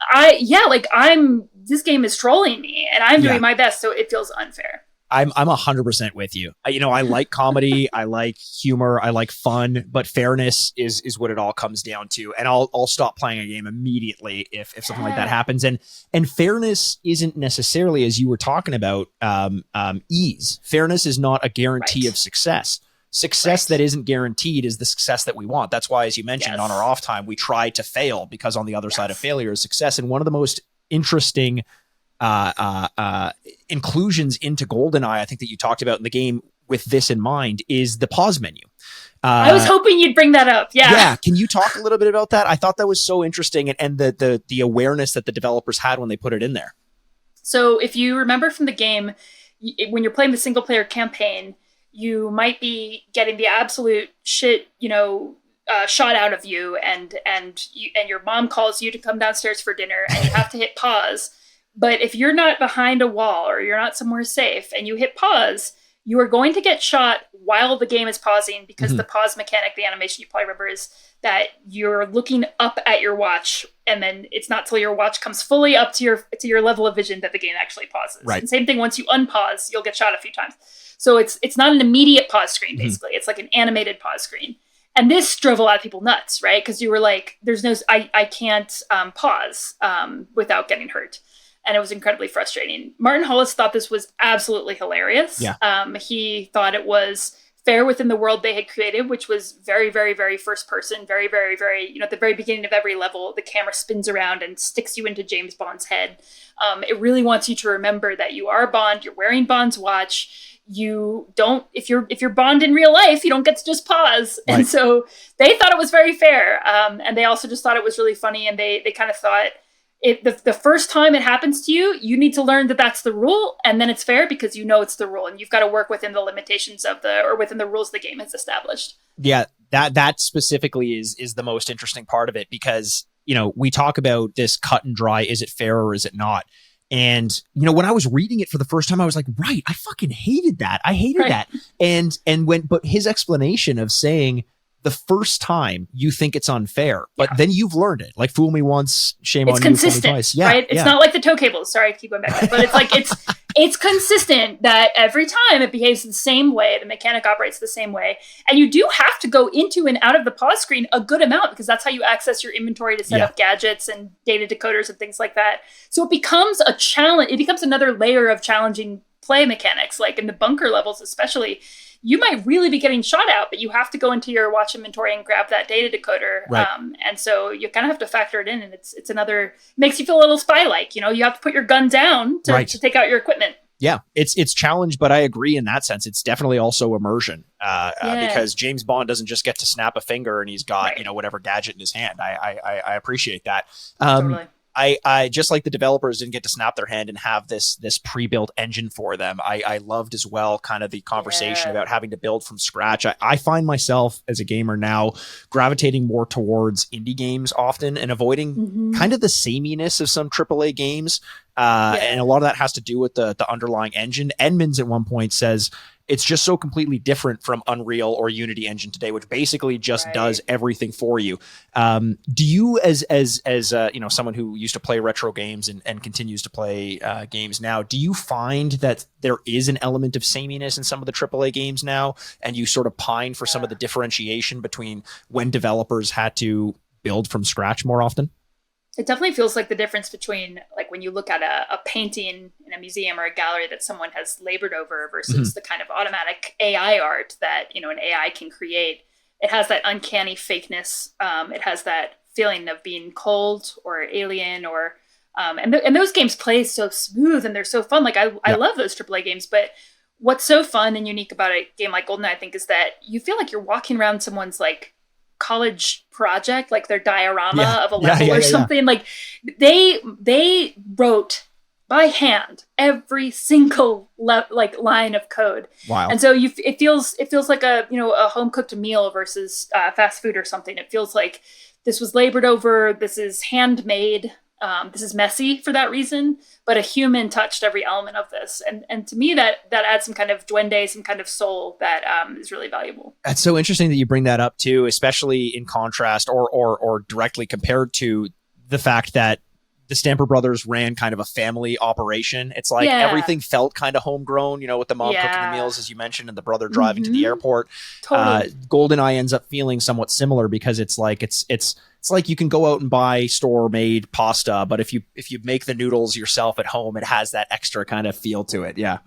this game is trolling me and I'm doing my best. So it feels unfair. I'm 100% with you. I like comedy, I like humor, I like fun, but fairness is what it all comes down to. And I'll stop playing a game immediately if something like that happens. And fairness isn't necessarily, as you were talking about, ease. Fairness is not a guarantee of success. Success that isn't guaranteed is the success that we want. That's why, as you mentioned, on our off time, we try to fail, because on the other side of failure is success. And one of the most interesting inclusions into Goldeneye, I think, that you talked about in the game with this in mind, is the pause menu. I was hoping you'd bring that up. Yeah. Can you talk a little bit about that? I thought that was so interesting, and the awareness that the developers had when they put it in there. So if you remember from the game, when you're playing the single player campaign, you might be getting the absolute shit, shot out of you, and your mom calls you to come downstairs for dinner, and you have to hit pause. But if you're not behind a wall or you're not somewhere safe and you hit pause, you are going to get shot while the game is pausing, because the pause mechanic, the animation you probably remember, is that you're looking up at your watch, and then it's not till your watch comes fully up to your level of vision that the game actually pauses. Right. And same thing, once you unpause, you'll get shot a few times. So it's not an immediate pause screen, basically. It's like an animated pause screen. And this drove a lot of people nuts, right? Because you were like, I can't pause without getting hurt. And it was incredibly frustrating. Martin Hollis thought this was absolutely hilarious. Yeah. He thought it was fair within the world they had created, which was very, very, very first person, very, very, very, at the very beginning of every level, the camera spins around and sticks you into James Bond's head. It really wants you to remember that you are Bond, you're wearing Bond's watch. You don't, if you're Bond in real life, you don't get to just pause. Right. And so they thought it was very fair. And they also just thought it was really funny. And they kind of thought, the first time it happens to you, you need to learn that that's the rule, and then it's fair because it's the rule, and you've got to work within the limitations or within the rules the game has established. Yeah, that specifically is the most interesting part of it, because we talk about this cut and dry, is it fair or is it not? And when I was reading it for the first time, I was like, right, I fucking hated that. I hated that. But his explanation of saying, the first time you think it's unfair, but then you've learned it. Like, fool me once, shame on you. It's consistent, right? It's not like the toe cables. Sorry to keep going back, but it's like it's consistent that every time it behaves the same way, the mechanic operates the same way, and you do have to go into and out of the pause screen a good amount, because that's how you access your inventory to set up gadgets and data decoders and things like that. So it becomes a challenge. It becomes another layer of challenging play mechanics, like in the bunker levels, especially. You might really be getting shot out, but you have to go into your watch inventory and grab that data decoder. Right. And so you kind of have to factor it in, and it's another, makes you feel a little spy-like, you have to put your gun down to take out your equipment. Yeah, it's challenge, but I agree in that sense. It's definitely also immersion, because James Bond doesn't just get to snap a finger and he's got, whatever gadget in his hand. I appreciate that. Totally. I just like the developers didn't get to snap their hand and have this pre-built engine for them. I loved as well kind of the conversation about having to build from scratch. I find myself as a gamer now gravitating more towards indie games often, and avoiding kind of the sameness of some AAA games. And a lot of that has to do with the underlying engine. Edmonds at one point says it's just so completely different from Unreal or Unity Engine today, which basically just does everything for you. Do you, as someone who used to play retro games and continues to play games now, do you find that there is an element of sameness in some of the AAA games now, and you sort of pine for some of the differentiation between when developers had to build from scratch more often? It definitely feels like the difference between, like, when you look at a painting in a museum or a gallery that someone has labored over versus the kind of automatic AI art that, an AI can create. It has that uncanny fakeness. It has that feeling of being cold or alien, or and those games play so smooth and they're so fun. Like, I love those AAA games, but what's so fun and unique about a game like Goldeneye, I think, is that you feel like you're walking around someone's, like, college project, like their diorama of a level or something. Like, they wrote by hand every single line of code. Wow. And so it feels like a home cooked meal versus fast food or something. It feels like this was labored over. This is handmade. This is messy for that reason, but a human touched every element of this. And to me, that adds some kind of duende, some kind of soul that is really valuable. That's so interesting that you bring that up too, especially in contrast or directly compared to the fact that the Stamper Brothers ran kind of a family operation. It's like everything felt kind of homegrown, with the mom cooking the meals, as you mentioned, and the brother driving to the airport. Totally. Goldeneye ends up feeling somewhat similar, because it's like it's like you can go out and buy store-made pasta, but if you make the noodles yourself at home, it has that extra kind of feel to it. Yeah.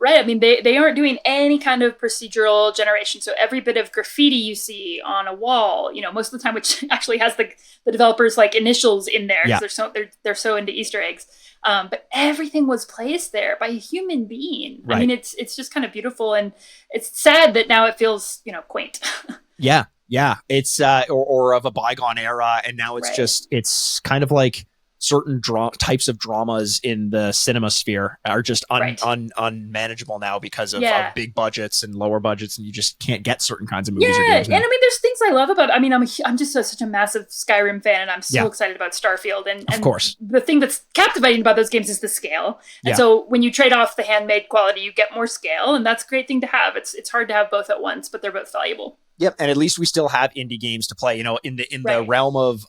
Right. I mean, they aren't doing any kind of procedural generation. So every bit of graffiti you see on a wall, most of the time, which actually has the developers' like initials in there, because they're so into Easter eggs. But everything was placed there by a human being. Right. I mean, it's just kind of beautiful, and it's sad that now it feels quaint. Yeah. It's or of a bygone era, and now it's just it's kind of like certain types of dramas in the cinema sphere are just unmanageable now because of big budgets and lower budgets, and you just can't get certain kinds of movies or games now. And I mean, there's things I love about. I mean, I'm just such a massive Skyrim fan, and I'm so excited about Starfield. And of course, the thing that's captivating about those games is the scale. And so when you trade off the handmade quality, you get more scale, and that's a great thing to have. It's hard to have both at once, but they're both valuable. Yep, and at least we still have indie games to play. You know, in the realm of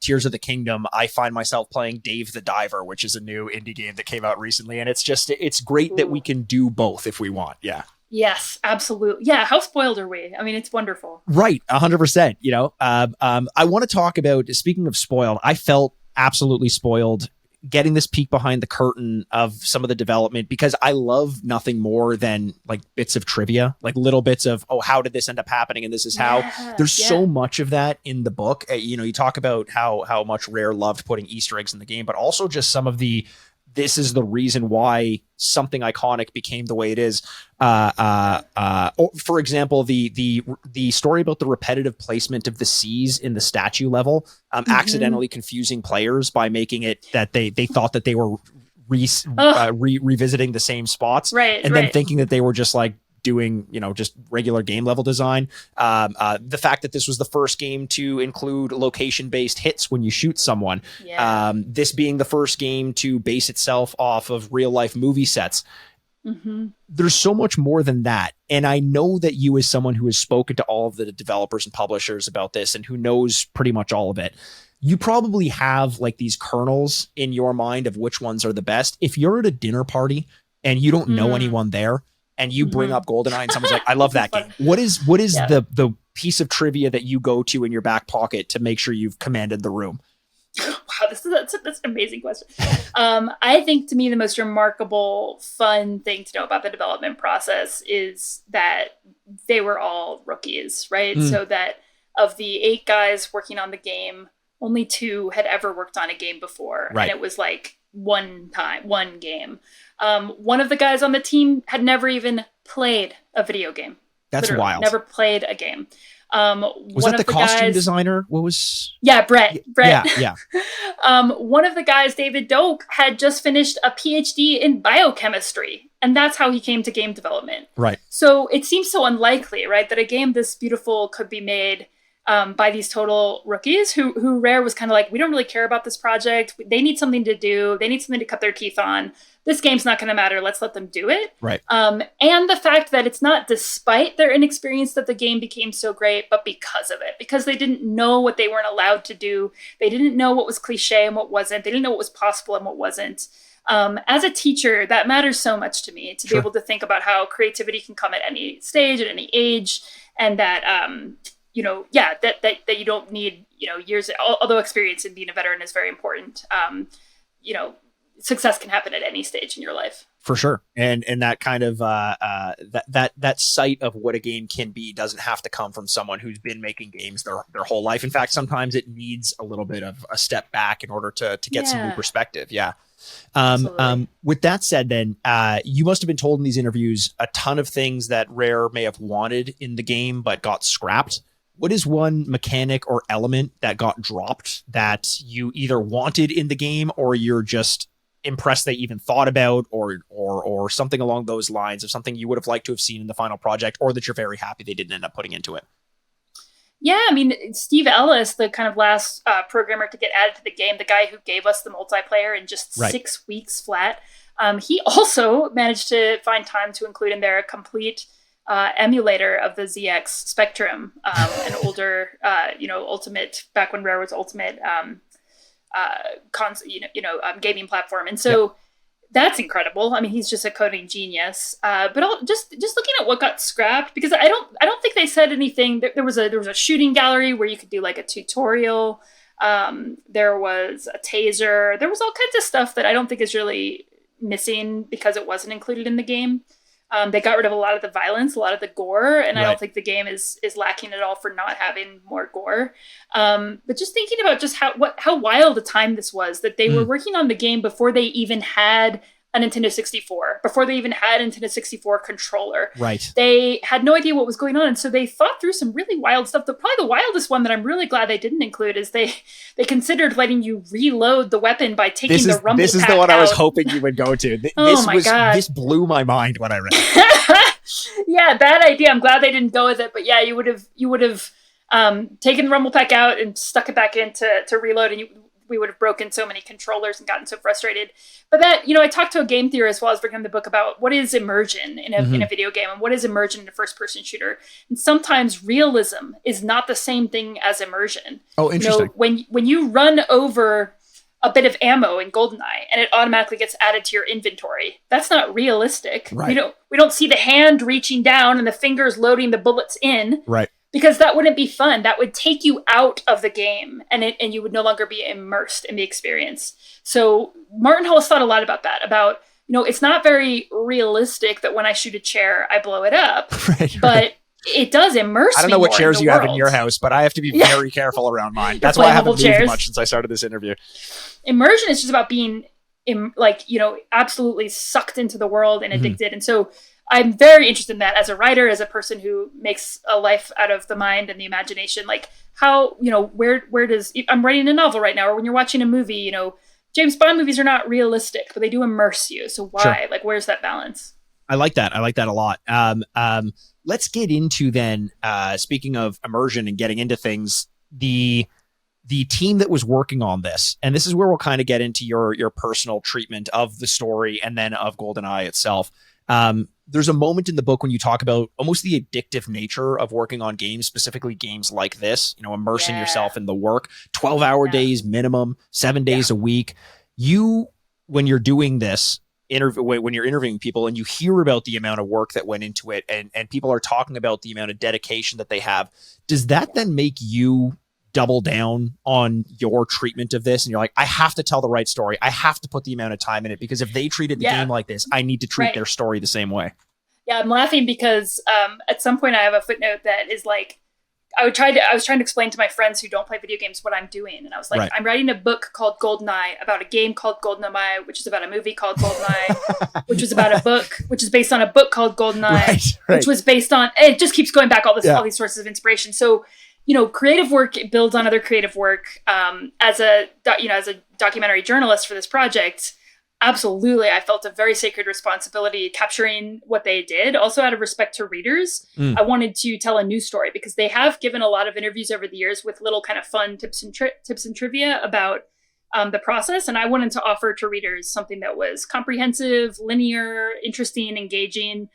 Tears of the Kingdom, I find myself playing Dave the Diver, which is a new indie game that came out recently, and it's great that we can do both if we want. Yeah. Yes, absolutely. Yeah, how spoiled are we? I mean, it's wonderful. Right, 100%. You know, I want to talk about, speaking of spoiled, I felt absolutely spoiled getting this peek behind the curtain of some of the development, because I love nothing more than like bits of trivia, like little bits of, oh, how did this end up happening? And this is how. There's so much of that in the book. You know, you talk about how much Rare loved putting Easter eggs in the game, but also just some of the, this is the reason why something iconic became the way it is. For example, the story about the repetitive placement of the C's in the statue level, accidentally confusing players by making it that they thought that they were revisiting the same spots, and then thinking that they were just like doing, you know, just regular game level design. The fact that this was the first game to include location-based hits when you shoot someone. This being the first game to base itself off of real-life movie sets. There's so much more than that. And I know that you, as someone who has spoken to all of the developers and publishers about this and who knows pretty much all of it, you probably have like these kernels in your mind of which ones are the best. If you're at a dinner party and you don't know anyone there, and you bring up Goldeneye and someone's like, I love that game. What is the piece of trivia that you go to in your back pocket to make sure you've commanded the room? Wow, that's an amazing question. I think to me, the most remarkable, fun thing to know about the development process is that they were all rookies, right? So that of the 8 guys working on the game, only 2 had ever worked on a game before. And it was like one game. One of the guys on the team had never even played a video game. That's wild. Never played a game. Was that the costume designer? What was? Yeah, Brett. Yeah. One of the guys, David Doak, had just finished a PhD in biochemistry, and that's how he came to game development. Right. So it seems so unlikely, right, that a game this beautiful could be made by these total rookies who Rare was kind of like, we don't really care about this project. They need something to do. They need something to cut their teeth on. This game's not going to matter. Let's let them do it. Right. And the fact that it's not despite their inexperience that the game became so great, but because of it, because they didn't know what they weren't allowed to do. They didn't know what was cliche and what wasn't. They didn't know what was possible and what wasn't. As a teacher, that matters so much to me, to be able to think about how creativity can come at any stage, at any age, and that, that you don't need, years, although experience in being a veteran is very important. Success can happen at any stage in your life. For sure. And that kind of that sight of what a game can be doesn't have to come from someone who's been making games their whole life. In fact, sometimes it needs a little bit of a step back in order to get some new perspective. Yeah. With that said, then you must have been told in these interviews a ton of things that Rare may have wanted in the game but got scrapped. What is one mechanic or element that got dropped that you either wanted in the game or you're just impressed they even thought about, or something along those lines of something you would have liked to have seen in the final project, or that you're very happy they didn't end up putting into it? Yeah, I mean, Steve Ellis, the kind of last programmer to get added to the game, the guy who gave us the multiplayer in just 6 weeks flat, he also managed to find time to include in there a complete emulator of the ZX Spectrum, an older, Ultimate, back when Rare was Ultimate, gaming platform. And so that's incredible. I mean, he's just a coding genius. But just looking at what got scrapped, because I don't think they said anything. There was a shooting gallery where you could do like a tutorial. There was a taser. There was all kinds of stuff that I don't think is really missing because it wasn't included in the game. They got rid of a lot of the violence, a lot of the gore, and I don't think the game is lacking at all for not having more gore. But just thinking about just how wild a time this was, that they were working on the game before they even had a Nintendo 64, before they even had a Nintendo 64 controller. Right. They had no idea what was going on. And so they thought through some really wild stuff. Probably the wildest one that I'm really glad they didn't include is they considered letting you reload the weapon by taking the rumble This is pack the one out. I was hoping you would go to. God. This blew my mind when I read it. Yeah, bad idea. I'm glad they didn't go with it. But yeah, you would have taken the rumble pack out and stuck it back in to reload, and we would have broken so many controllers and gotten so frustrated. But that, I talked to a game theorist while I was working on the book about what is immersion in a video game and what is immersion in a first-person shooter. And sometimes realism is not the same thing as immersion. Oh, interesting. When you run over a bit of ammo in Goldeneye and it automatically gets added to your inventory, that's not realistic. Right. We don't see the hand reaching down and the fingers loading the bullets in. Right. Because that wouldn't be fun. That would take you out of the game, and you would no longer be immersed in the experience. So Martin Hall has thought a lot about that. About, it's not very realistic that when I shoot a chair, I blow it up. But it does immerse me. I don't know what more chairs in you the have in world. your house, but I have to be very careful around mine. That's why I haven't moved much since I started this interview. Immersion is just about being, absolutely sucked into the world and addicted. And so I'm very interested in that as a writer, as a person who makes a life out of the mind and the imagination. Like how, where does, I'm writing a novel right now, or when you're watching a movie, James Bond movies are not realistic, but they do immerse you. So why? Sure. Like, where's that balance? I like that. I like that a lot. Let's get into then, speaking of immersion and getting into things, the team that was working on this, and this is where we'll kind of get into your personal treatment of the story and then of Goldeneye itself. There's a moment in the book when you talk about almost the addictive nature of working on games, specifically games like this, immersing yourself in the work, 12-hour days minimum, 7 days a week. When you're doing this, when you're interviewing people and you hear about the amount of work that went into it and people are talking about the amount of dedication that they have, does that then make you double down on your treatment of this? And you're like, I have to tell the right story. I have to put the amount of time in it, because if they treated the game like this, I need to treat their story the same way. Yeah, I'm laughing because at some point I have a footnote that is like, I was trying to explain to my friends who don't play video games what I'm doing. And I was like, I'm writing a book called Goldeneye about a game called Goldeneye, which is about a movie called Goldeneye, which was about a book, which is based on a book called Goldeneye, which was based on, it just keeps going back, all these sources of inspiration. So, creative work builds on other creative work. As a documentary journalist for this project, absolutely, I felt a very sacred responsibility capturing what they did. Also, out of respect to readers, I wanted to tell a news story, because they have given a lot of interviews over the years with little kind of fun tips and trivia about the process. And I wanted to offer to readers something that was comprehensive, linear, interesting, engaging.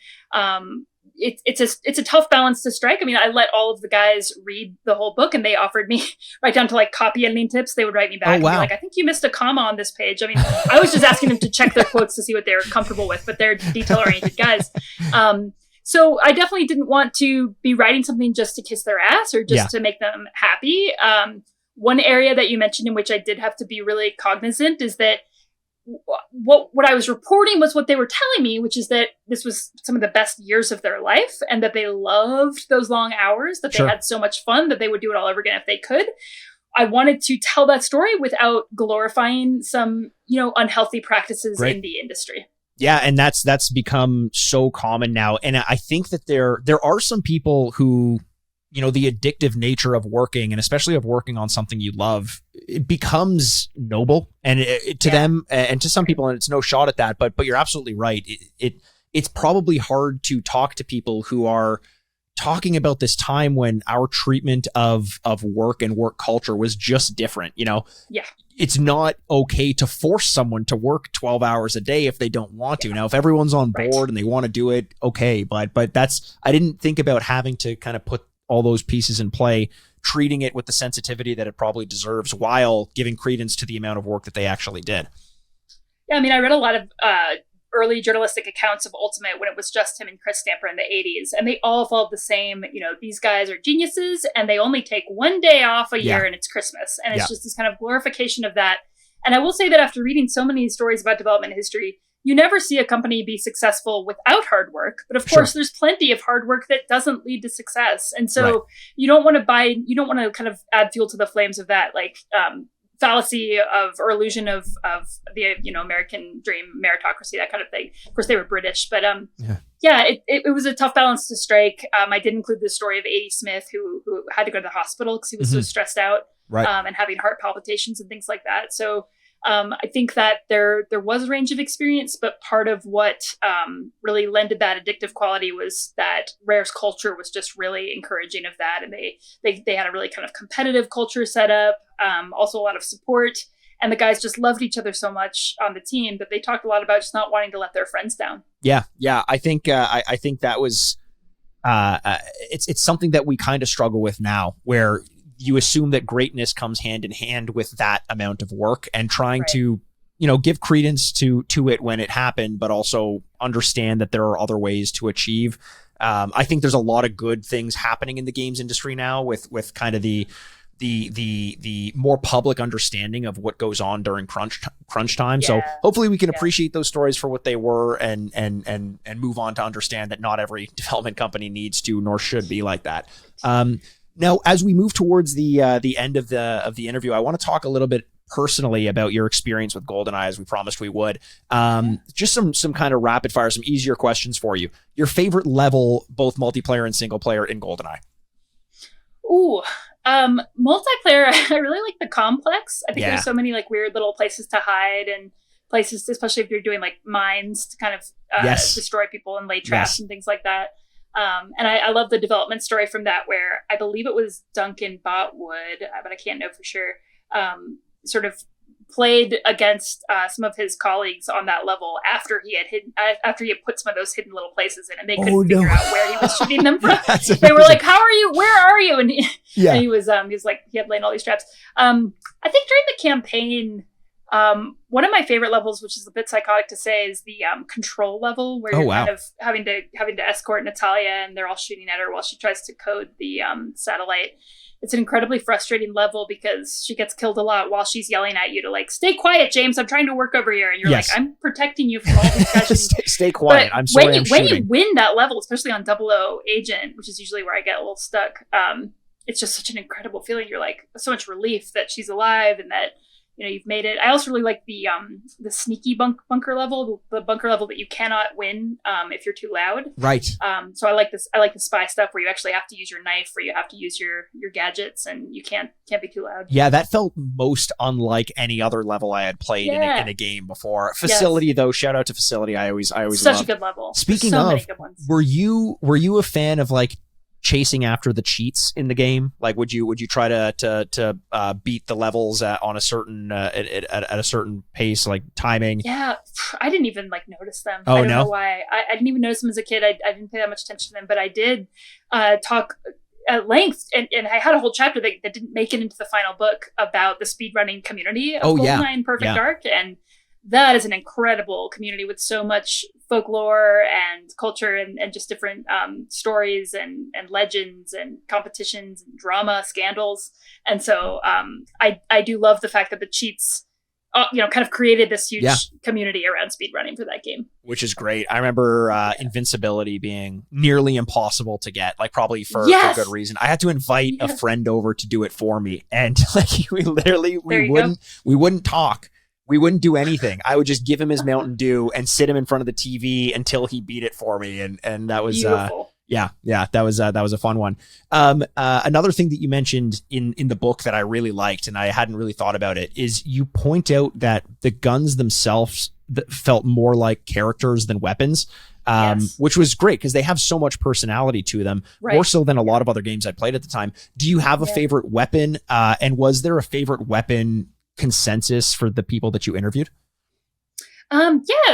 It's a tough balance to strike. I mean, I let all of the guys read the whole book, and they offered me right down to like copy editing tips. They would write me back and be like, I think you missed a comma on this page. I mean, I was just asking them to check their quotes to see what they were comfortable with, but they're detail-oriented guys. So I definitely didn't want to be writing something just to kiss their ass or just to make them happy. One area that you mentioned in which I did have to be really cognizant is that what I was reporting was what they were telling me, which is that this was some of the best years of their life and that they loved those long hours, that they had so much fun that they would do it all over again if they could. I wanted to tell that story without glorifying some, unhealthy practices in the industry. Yeah, and that's become so common now. And I think that there are some people who, the addictive nature of working, and especially of working on something you love, it becomes noble, and to them and to some people, and it's no shot at that, but you're absolutely right. It's probably hard to talk to people who are talking about this time when our treatment of work and work culture was just different. It's not okay to force someone to work 12 hours a day if they don't want to. Now, if everyone's on board and they want to do it, okay. But I didn't think about having to kind of put all those pieces in play, treating it with the sensitivity that it probably deserves while giving credence to the amount of work that they actually did. Yeah, I mean, I read a lot of early journalistic accounts of Ultimate when it was just him and Chris Stamper in the 80s, and they all followed the same, these guys are geniuses and they only take one day off a year and it's Christmas. And it's just this kind of glorification of that. And I will say that after reading so many stories about development history, you never see a company be successful without hard work. But of course, there's plenty of hard work that doesn't lead to success. And so you don't want to kind of add fuel to the flames of that. Like fallacy of, or illusion of the, American dream, meritocracy, that kind of thing. Of course, they were British, but it was a tough balance to strike. I did include the story of A.D. Smith, who had to go to the hospital because he was so stressed out, and having heart palpitations and things like that. So I think that there was a range of experience, but part of what really lended that addictive quality was that Rare's culture was just really encouraging of that. And they had a really kind of competitive culture set up, also a lot of support. And the guys just loved each other so much on the team that they talked a lot about just not wanting to let their friends down. Yeah. I think I think that was it's something that we kind of struggle with now, where you assume that greatness comes hand in hand with that amount of work, and trying to, give credence to it when it happened, but also understand that there are other ways to achieve. I think there's a lot of good things happening in the games industry now with kind of the more public understanding of what goes on during crunch time. Yeah. So hopefully we can appreciate those stories for what they were, and move on to understand that not every development company needs to nor should be like that. Now, as we move towards the end of the interview, I want to talk a little bit personally about your experience with Goldeneye, as we promised we would. Just some kind of rapid fire, some easier questions for you. Your favorite level, both multiplayer and single player, in Goldeneye? Ooh, multiplayer. I really like the complex. I think there's so many like weird little places to hide, and places, especially if you're doing like mines to kind of destroy people and lay traps and things like that. And I love the development story from that, where I believe it was Duncan Botwood, but I can't know for sure, sort of played against some of his colleagues on that level after he had put some of those hidden little places in, and they couldn't figure out where he was shooting them from. They were like, "How are you? Where are you?" And he was like, he had laid all these traps. I think during the campaign, one of my favorite levels, which is a bit psychotic to say, is the control level, where you're kind of having to escort Natalia, and they're all shooting at her while she tries to code the satellite. It's an incredibly frustrating level because she gets killed a lot while she's yelling at you to like, "Stay quiet, James. I'm trying to work over here." And you're like, "I'm protecting you from all these guys." Stay quiet. But I'm sorry. When you win that level, especially on 00 Agent, which is usually where I get a little stuck, it's just such an incredible feeling. You're like, so much relief that she's alive and that you've made it. I also really like the sneaky bunker level, the bunker level that you cannot win if you're too loud. Right. So I like this. I like the spy stuff where you actually have to use your knife, where you have to use your gadgets, and you can't be too loud. Yeah, that felt most unlike any other level I had played in a game before. Facility though, shout out to Facility. I always such a good level. Speaking of, many good ones. Were you a fan of like chasing after the cheats in the game? Like, would you try to beat the levels on a certain at a certain pace, like timing? Yeah, I didn't even like notice them. Oh, I don't know why. I didn't even notice them as a kid. I didn't pay that much attention to them, but I did talk at length, and I had a whole chapter that didn't make it into the final book about the speedrunning community of Goldeneye and Perfect Dark, and that is an incredible community with so much folklore and culture and just different stories and legends and competitions and drama, scandals. And so I do love the fact that the cheats, kind of created this huge community around speedrunning for that game. Which is great. I remember invincibility being nearly impossible to get, like probably for good reason. I had to invite a friend over to do it for me. And like we wouldn't talk. We wouldn't do anything. I would just give him his Mountain Dew and sit him in front of the TV until he beat it for me. And that was, that was a fun one. Another thing that you mentioned in the book that I really liked, and I hadn't really thought about it, is you point out that the guns themselves felt more like characters than weapons. Which was great because they have so much personality to them, more so than a lot of other games I played at the time. Do you have a favorite weapon? And was there a favorite weapon consensus for the people that you interviewed?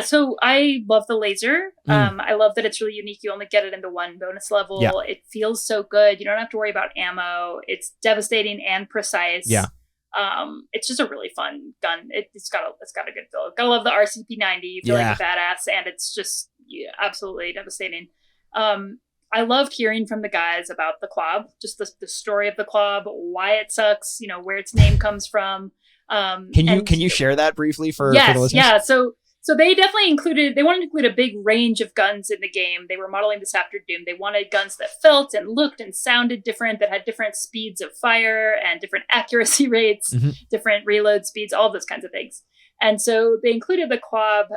So I love the laser. I love that it's really unique. You only get it in the one bonus level. It feels so good. You don't have to worry about ammo. It's devastating and precise. It's just a really fun gun. It's got a good feel. Gotta love the RCP-90. You feel like a badass, and it's just absolutely devastating. I loved hearing from the guys about the Club, just the story of the Club, why it sucks, where its name comes from. Can you share that briefly for the listeners? Yeah. So So they definitely they wanted to include a big range of guns in the game. They were modeling this after Doom. They wanted guns that felt and looked and sounded different, that had different speeds of fire and different accuracy rates, different reload speeds, all those kinds of things. And so they included the Quab,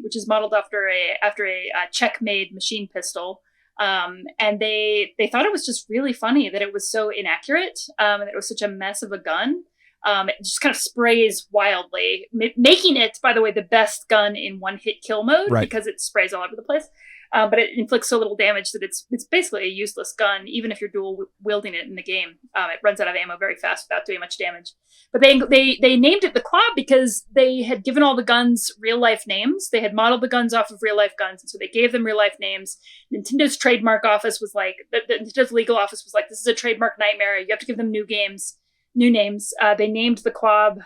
which is modeled after a Czech-made machine pistol. And they thought it was just really funny that it was so inaccurate, and that it was such a mess of a gun. It just kind of sprays wildly, making it, by the way, the best gun in one-hit kill mode, because it sprays all over the place. But it inflicts so little damage that it's basically a useless gun, even if you're dual wielding it in the game. It runs out of ammo very fast without doing much damage. But they named it the Quab because they had given all the guns real-life names. They had modeled the guns off of real-life guns, and so they gave them real-life names. Nintendo's trademark office was like, Nintendo's legal office was like, this is a trademark nightmare. You have to give them new names. They named the Quab.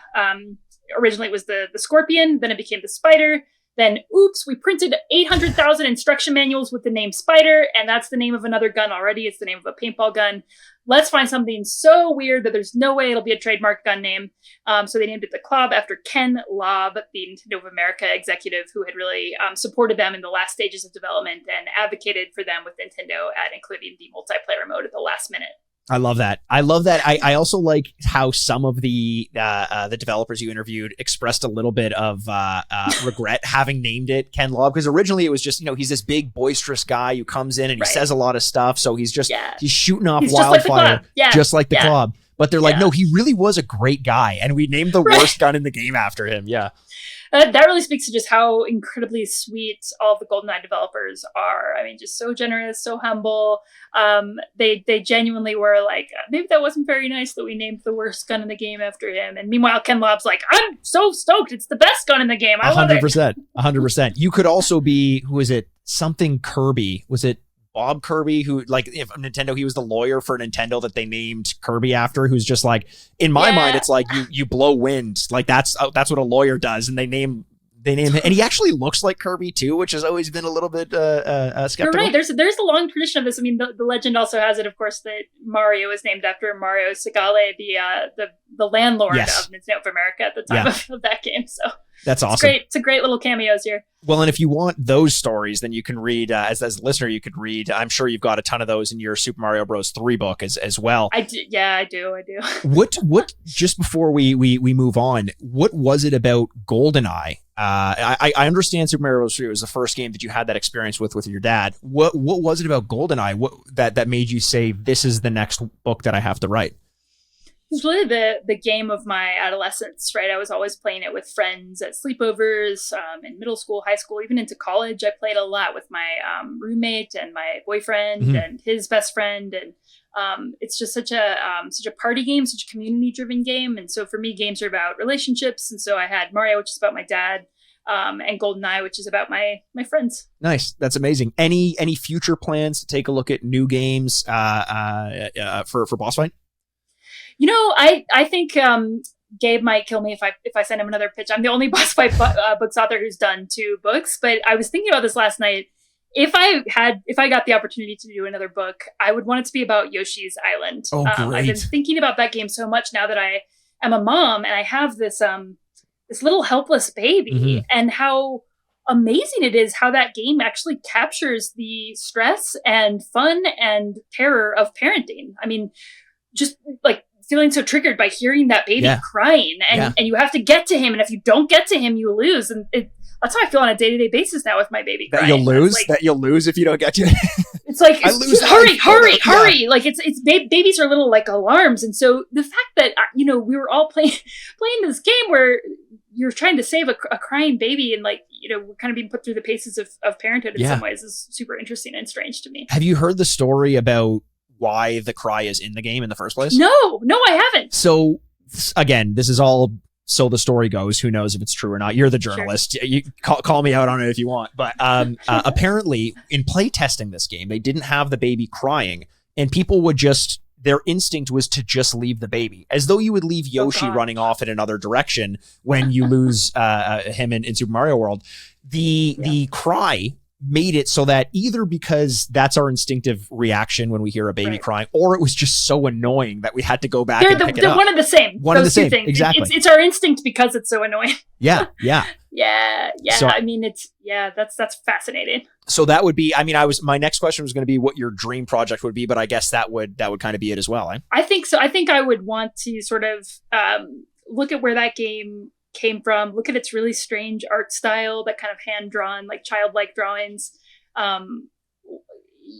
Originally it was the Scorpion, then it became the Spider. Then, oops, we printed 800,000 instruction manuals with the name Spider, and that's the name of another gun already. It's the name of a paintball gun. Let's find something so weird that there's no way it'll be a trademark gun name. So they named it the Club after Ken Lobb, the Nintendo of America executive who had really supported them in the last stages of development and advocated for them with Nintendo at including the multiplayer mode at the last minute. I love that. I also like how some of the developers you interviewed expressed a little bit of regret having named it Ken Lobb, because originally it was just, he's this big boisterous guy who comes in and he says a lot of stuff. So he's just, he's shooting off wildfire, just like the Club. But they're like, no, he really was a great guy. And we named the worst gun in the game after him. Yeah. That really speaks to just how incredibly sweet all of the Goldeneye developers are. I mean, just so generous, so humble. They genuinely were like, maybe that wasn't very nice that we named the worst gun in the game after him. And meanwhile, Ken Lobb's like, I'm so stoked. It's the best gun in the game. I love it. 100%. You could also be, who is it? Something Kirby. Was it Bob Kirby, who, like, if Nintendo, he was the lawyer for Nintendo that they named Kirby after, who's just like, in my mind, it's like you blow wind, like that's what a lawyer does, and they name him, and he actually looks like Kirby too, which has always been a little bit skeptical. You're right. There's a long tradition of this. I mean, the legend also has it, of course, that Mario is named after Mario Segale, the landlord of Nintendo of America at the time of that game. So that's awesome. It's a great little cameos here. Well, and if you want those stories, then you can read, as a listener, you could read, I'm sure you've got a ton of those in your Super Mario Bros. 3 book as well. I do. What, just before we move on, what was it about Goldeneye? I understand Super Mario Bros. 3 was the first game that you had that experience with your dad. What was it about Goldeneye that made you say, this is the next book that I have to write? It's really the game of my adolescence, right? I was always playing it with friends at sleepovers, in middle school, high school, even into college. I played a lot with my roommate and my boyfriend and his best friend. And it's just such a party game, such a community-driven game. And so for me, games are about relationships. And so I had Mario, which is about my dad, and Goldeneye, which is about my friends. Nice. That's amazing. Any future plans to take a look at new games for Boss Fight? I think Gabe might kill me if I send him another pitch. I'm the only Boss Fight books author who's done 2 books, but I was thinking about this last night. If I got the opportunity to do another book, I would want it to be about Yoshi's Island. Oh, great. I've been thinking about that game so much now that I am a mom and I have this little helpless baby, and how amazing it is how that game actually captures the stress and fun and terror of parenting. I mean, just like feeling so triggered by hearing that baby crying, and you have to get to him, and if you don't get to him, you lose. And that's how I feel on a day-to-day basis now with my baby crying. That you'll lose if you don't get to him. It's like, hurry. Like it's babies are little like alarms. And so the fact that, we were all playing this game where you're trying to save a crying baby, and we're kind of being put through the paces of parenthood in some ways is super interesting and strange to me. Have you heard the story about why the cry is in the game in the first place? No, I haven't. So again, this is all so the story goes. Who knows if it's true or not? You're the journalist. Sure. You call me out on it if you want. But apparently in play testing this game, they didn't have the baby crying, and people would just, their instinct was to just leave the baby, as though you would leave Yoshi running off in another direction when you lose him in Super Mario World. The cry made it so that either because that's our instinctive reaction when we hear a baby crying, or it was just so annoying that we had to go back and pick it up. They're one of the same. One of the same, exactly. It's our instinct because it's so annoying. Yeah. So, I mean, that's fascinating. So that would be, I mean, my next question was going to be what your dream project would be, but I guess that would kind of be it as well. Eh? I think so. I think I would want to sort of look at where that game came from, look at its really strange art style, that kind of hand-drawn, like childlike drawings.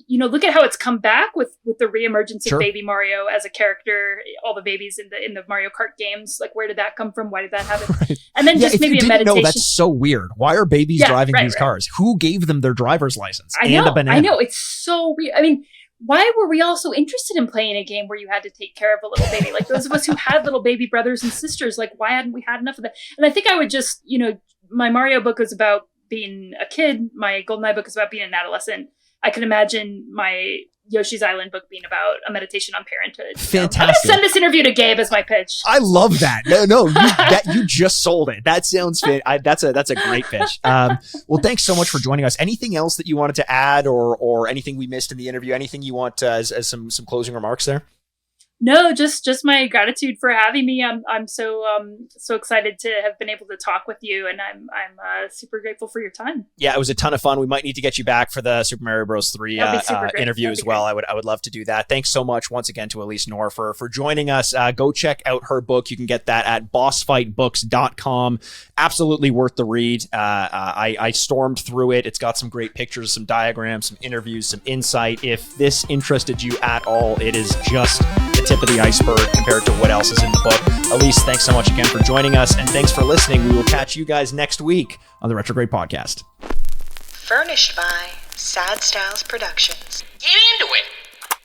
Look at how it's come back with the reemergence of Baby Mario as a character, all the babies in the Mario Kart games. Like, where did that come from? Why did that happen? And then just maybe a meditation. That's so weird. Why are babies driving these cars? Who gave them their driver's license and a banana? I know. It's so weird. I mean, why were we all so interested in playing a game where you had to take care of a little baby? Like, those of us who had little baby brothers and sisters, like, why hadn't we had enough of that? And I think I would just, my Mario book was about being a kid. My Goldeneye book is about being an adolescent. I can imagine my Yoshi's Island book being about a meditation on parenthood. Fantastic. I'm going to send this interview to Gabe as my pitch. I love that. No, you just sold it. That sounds fit. That's a great pitch. Well, thanks so much for joining us. Anything else that you wanted to add, or anything we missed in the interview? Anything you want as some closing remarks there? No, just my gratitude for having me. I'm so excited to have been able to talk with you, and I'm super grateful for your time. Yeah, it was a ton of fun. We might need to get you back for the Super Mario Bros. 3 interview as well. I would love to do that. Thanks so much once again to Alyse Knorr for joining us. Go check out her book. You can get that at bossfightbooks.com. Absolutely worth the read. I stormed through it. It's got some great pictures, some diagrams, some interviews, some insight. If this interested you at all, it is just the tip of the iceberg compared to what else is in the book. Alyse, thanks so much again for joining us, and thanks for listening. We will catch you guys next week on the Retrograde Podcast. Furnished by Sad Styles Productions. Get into it.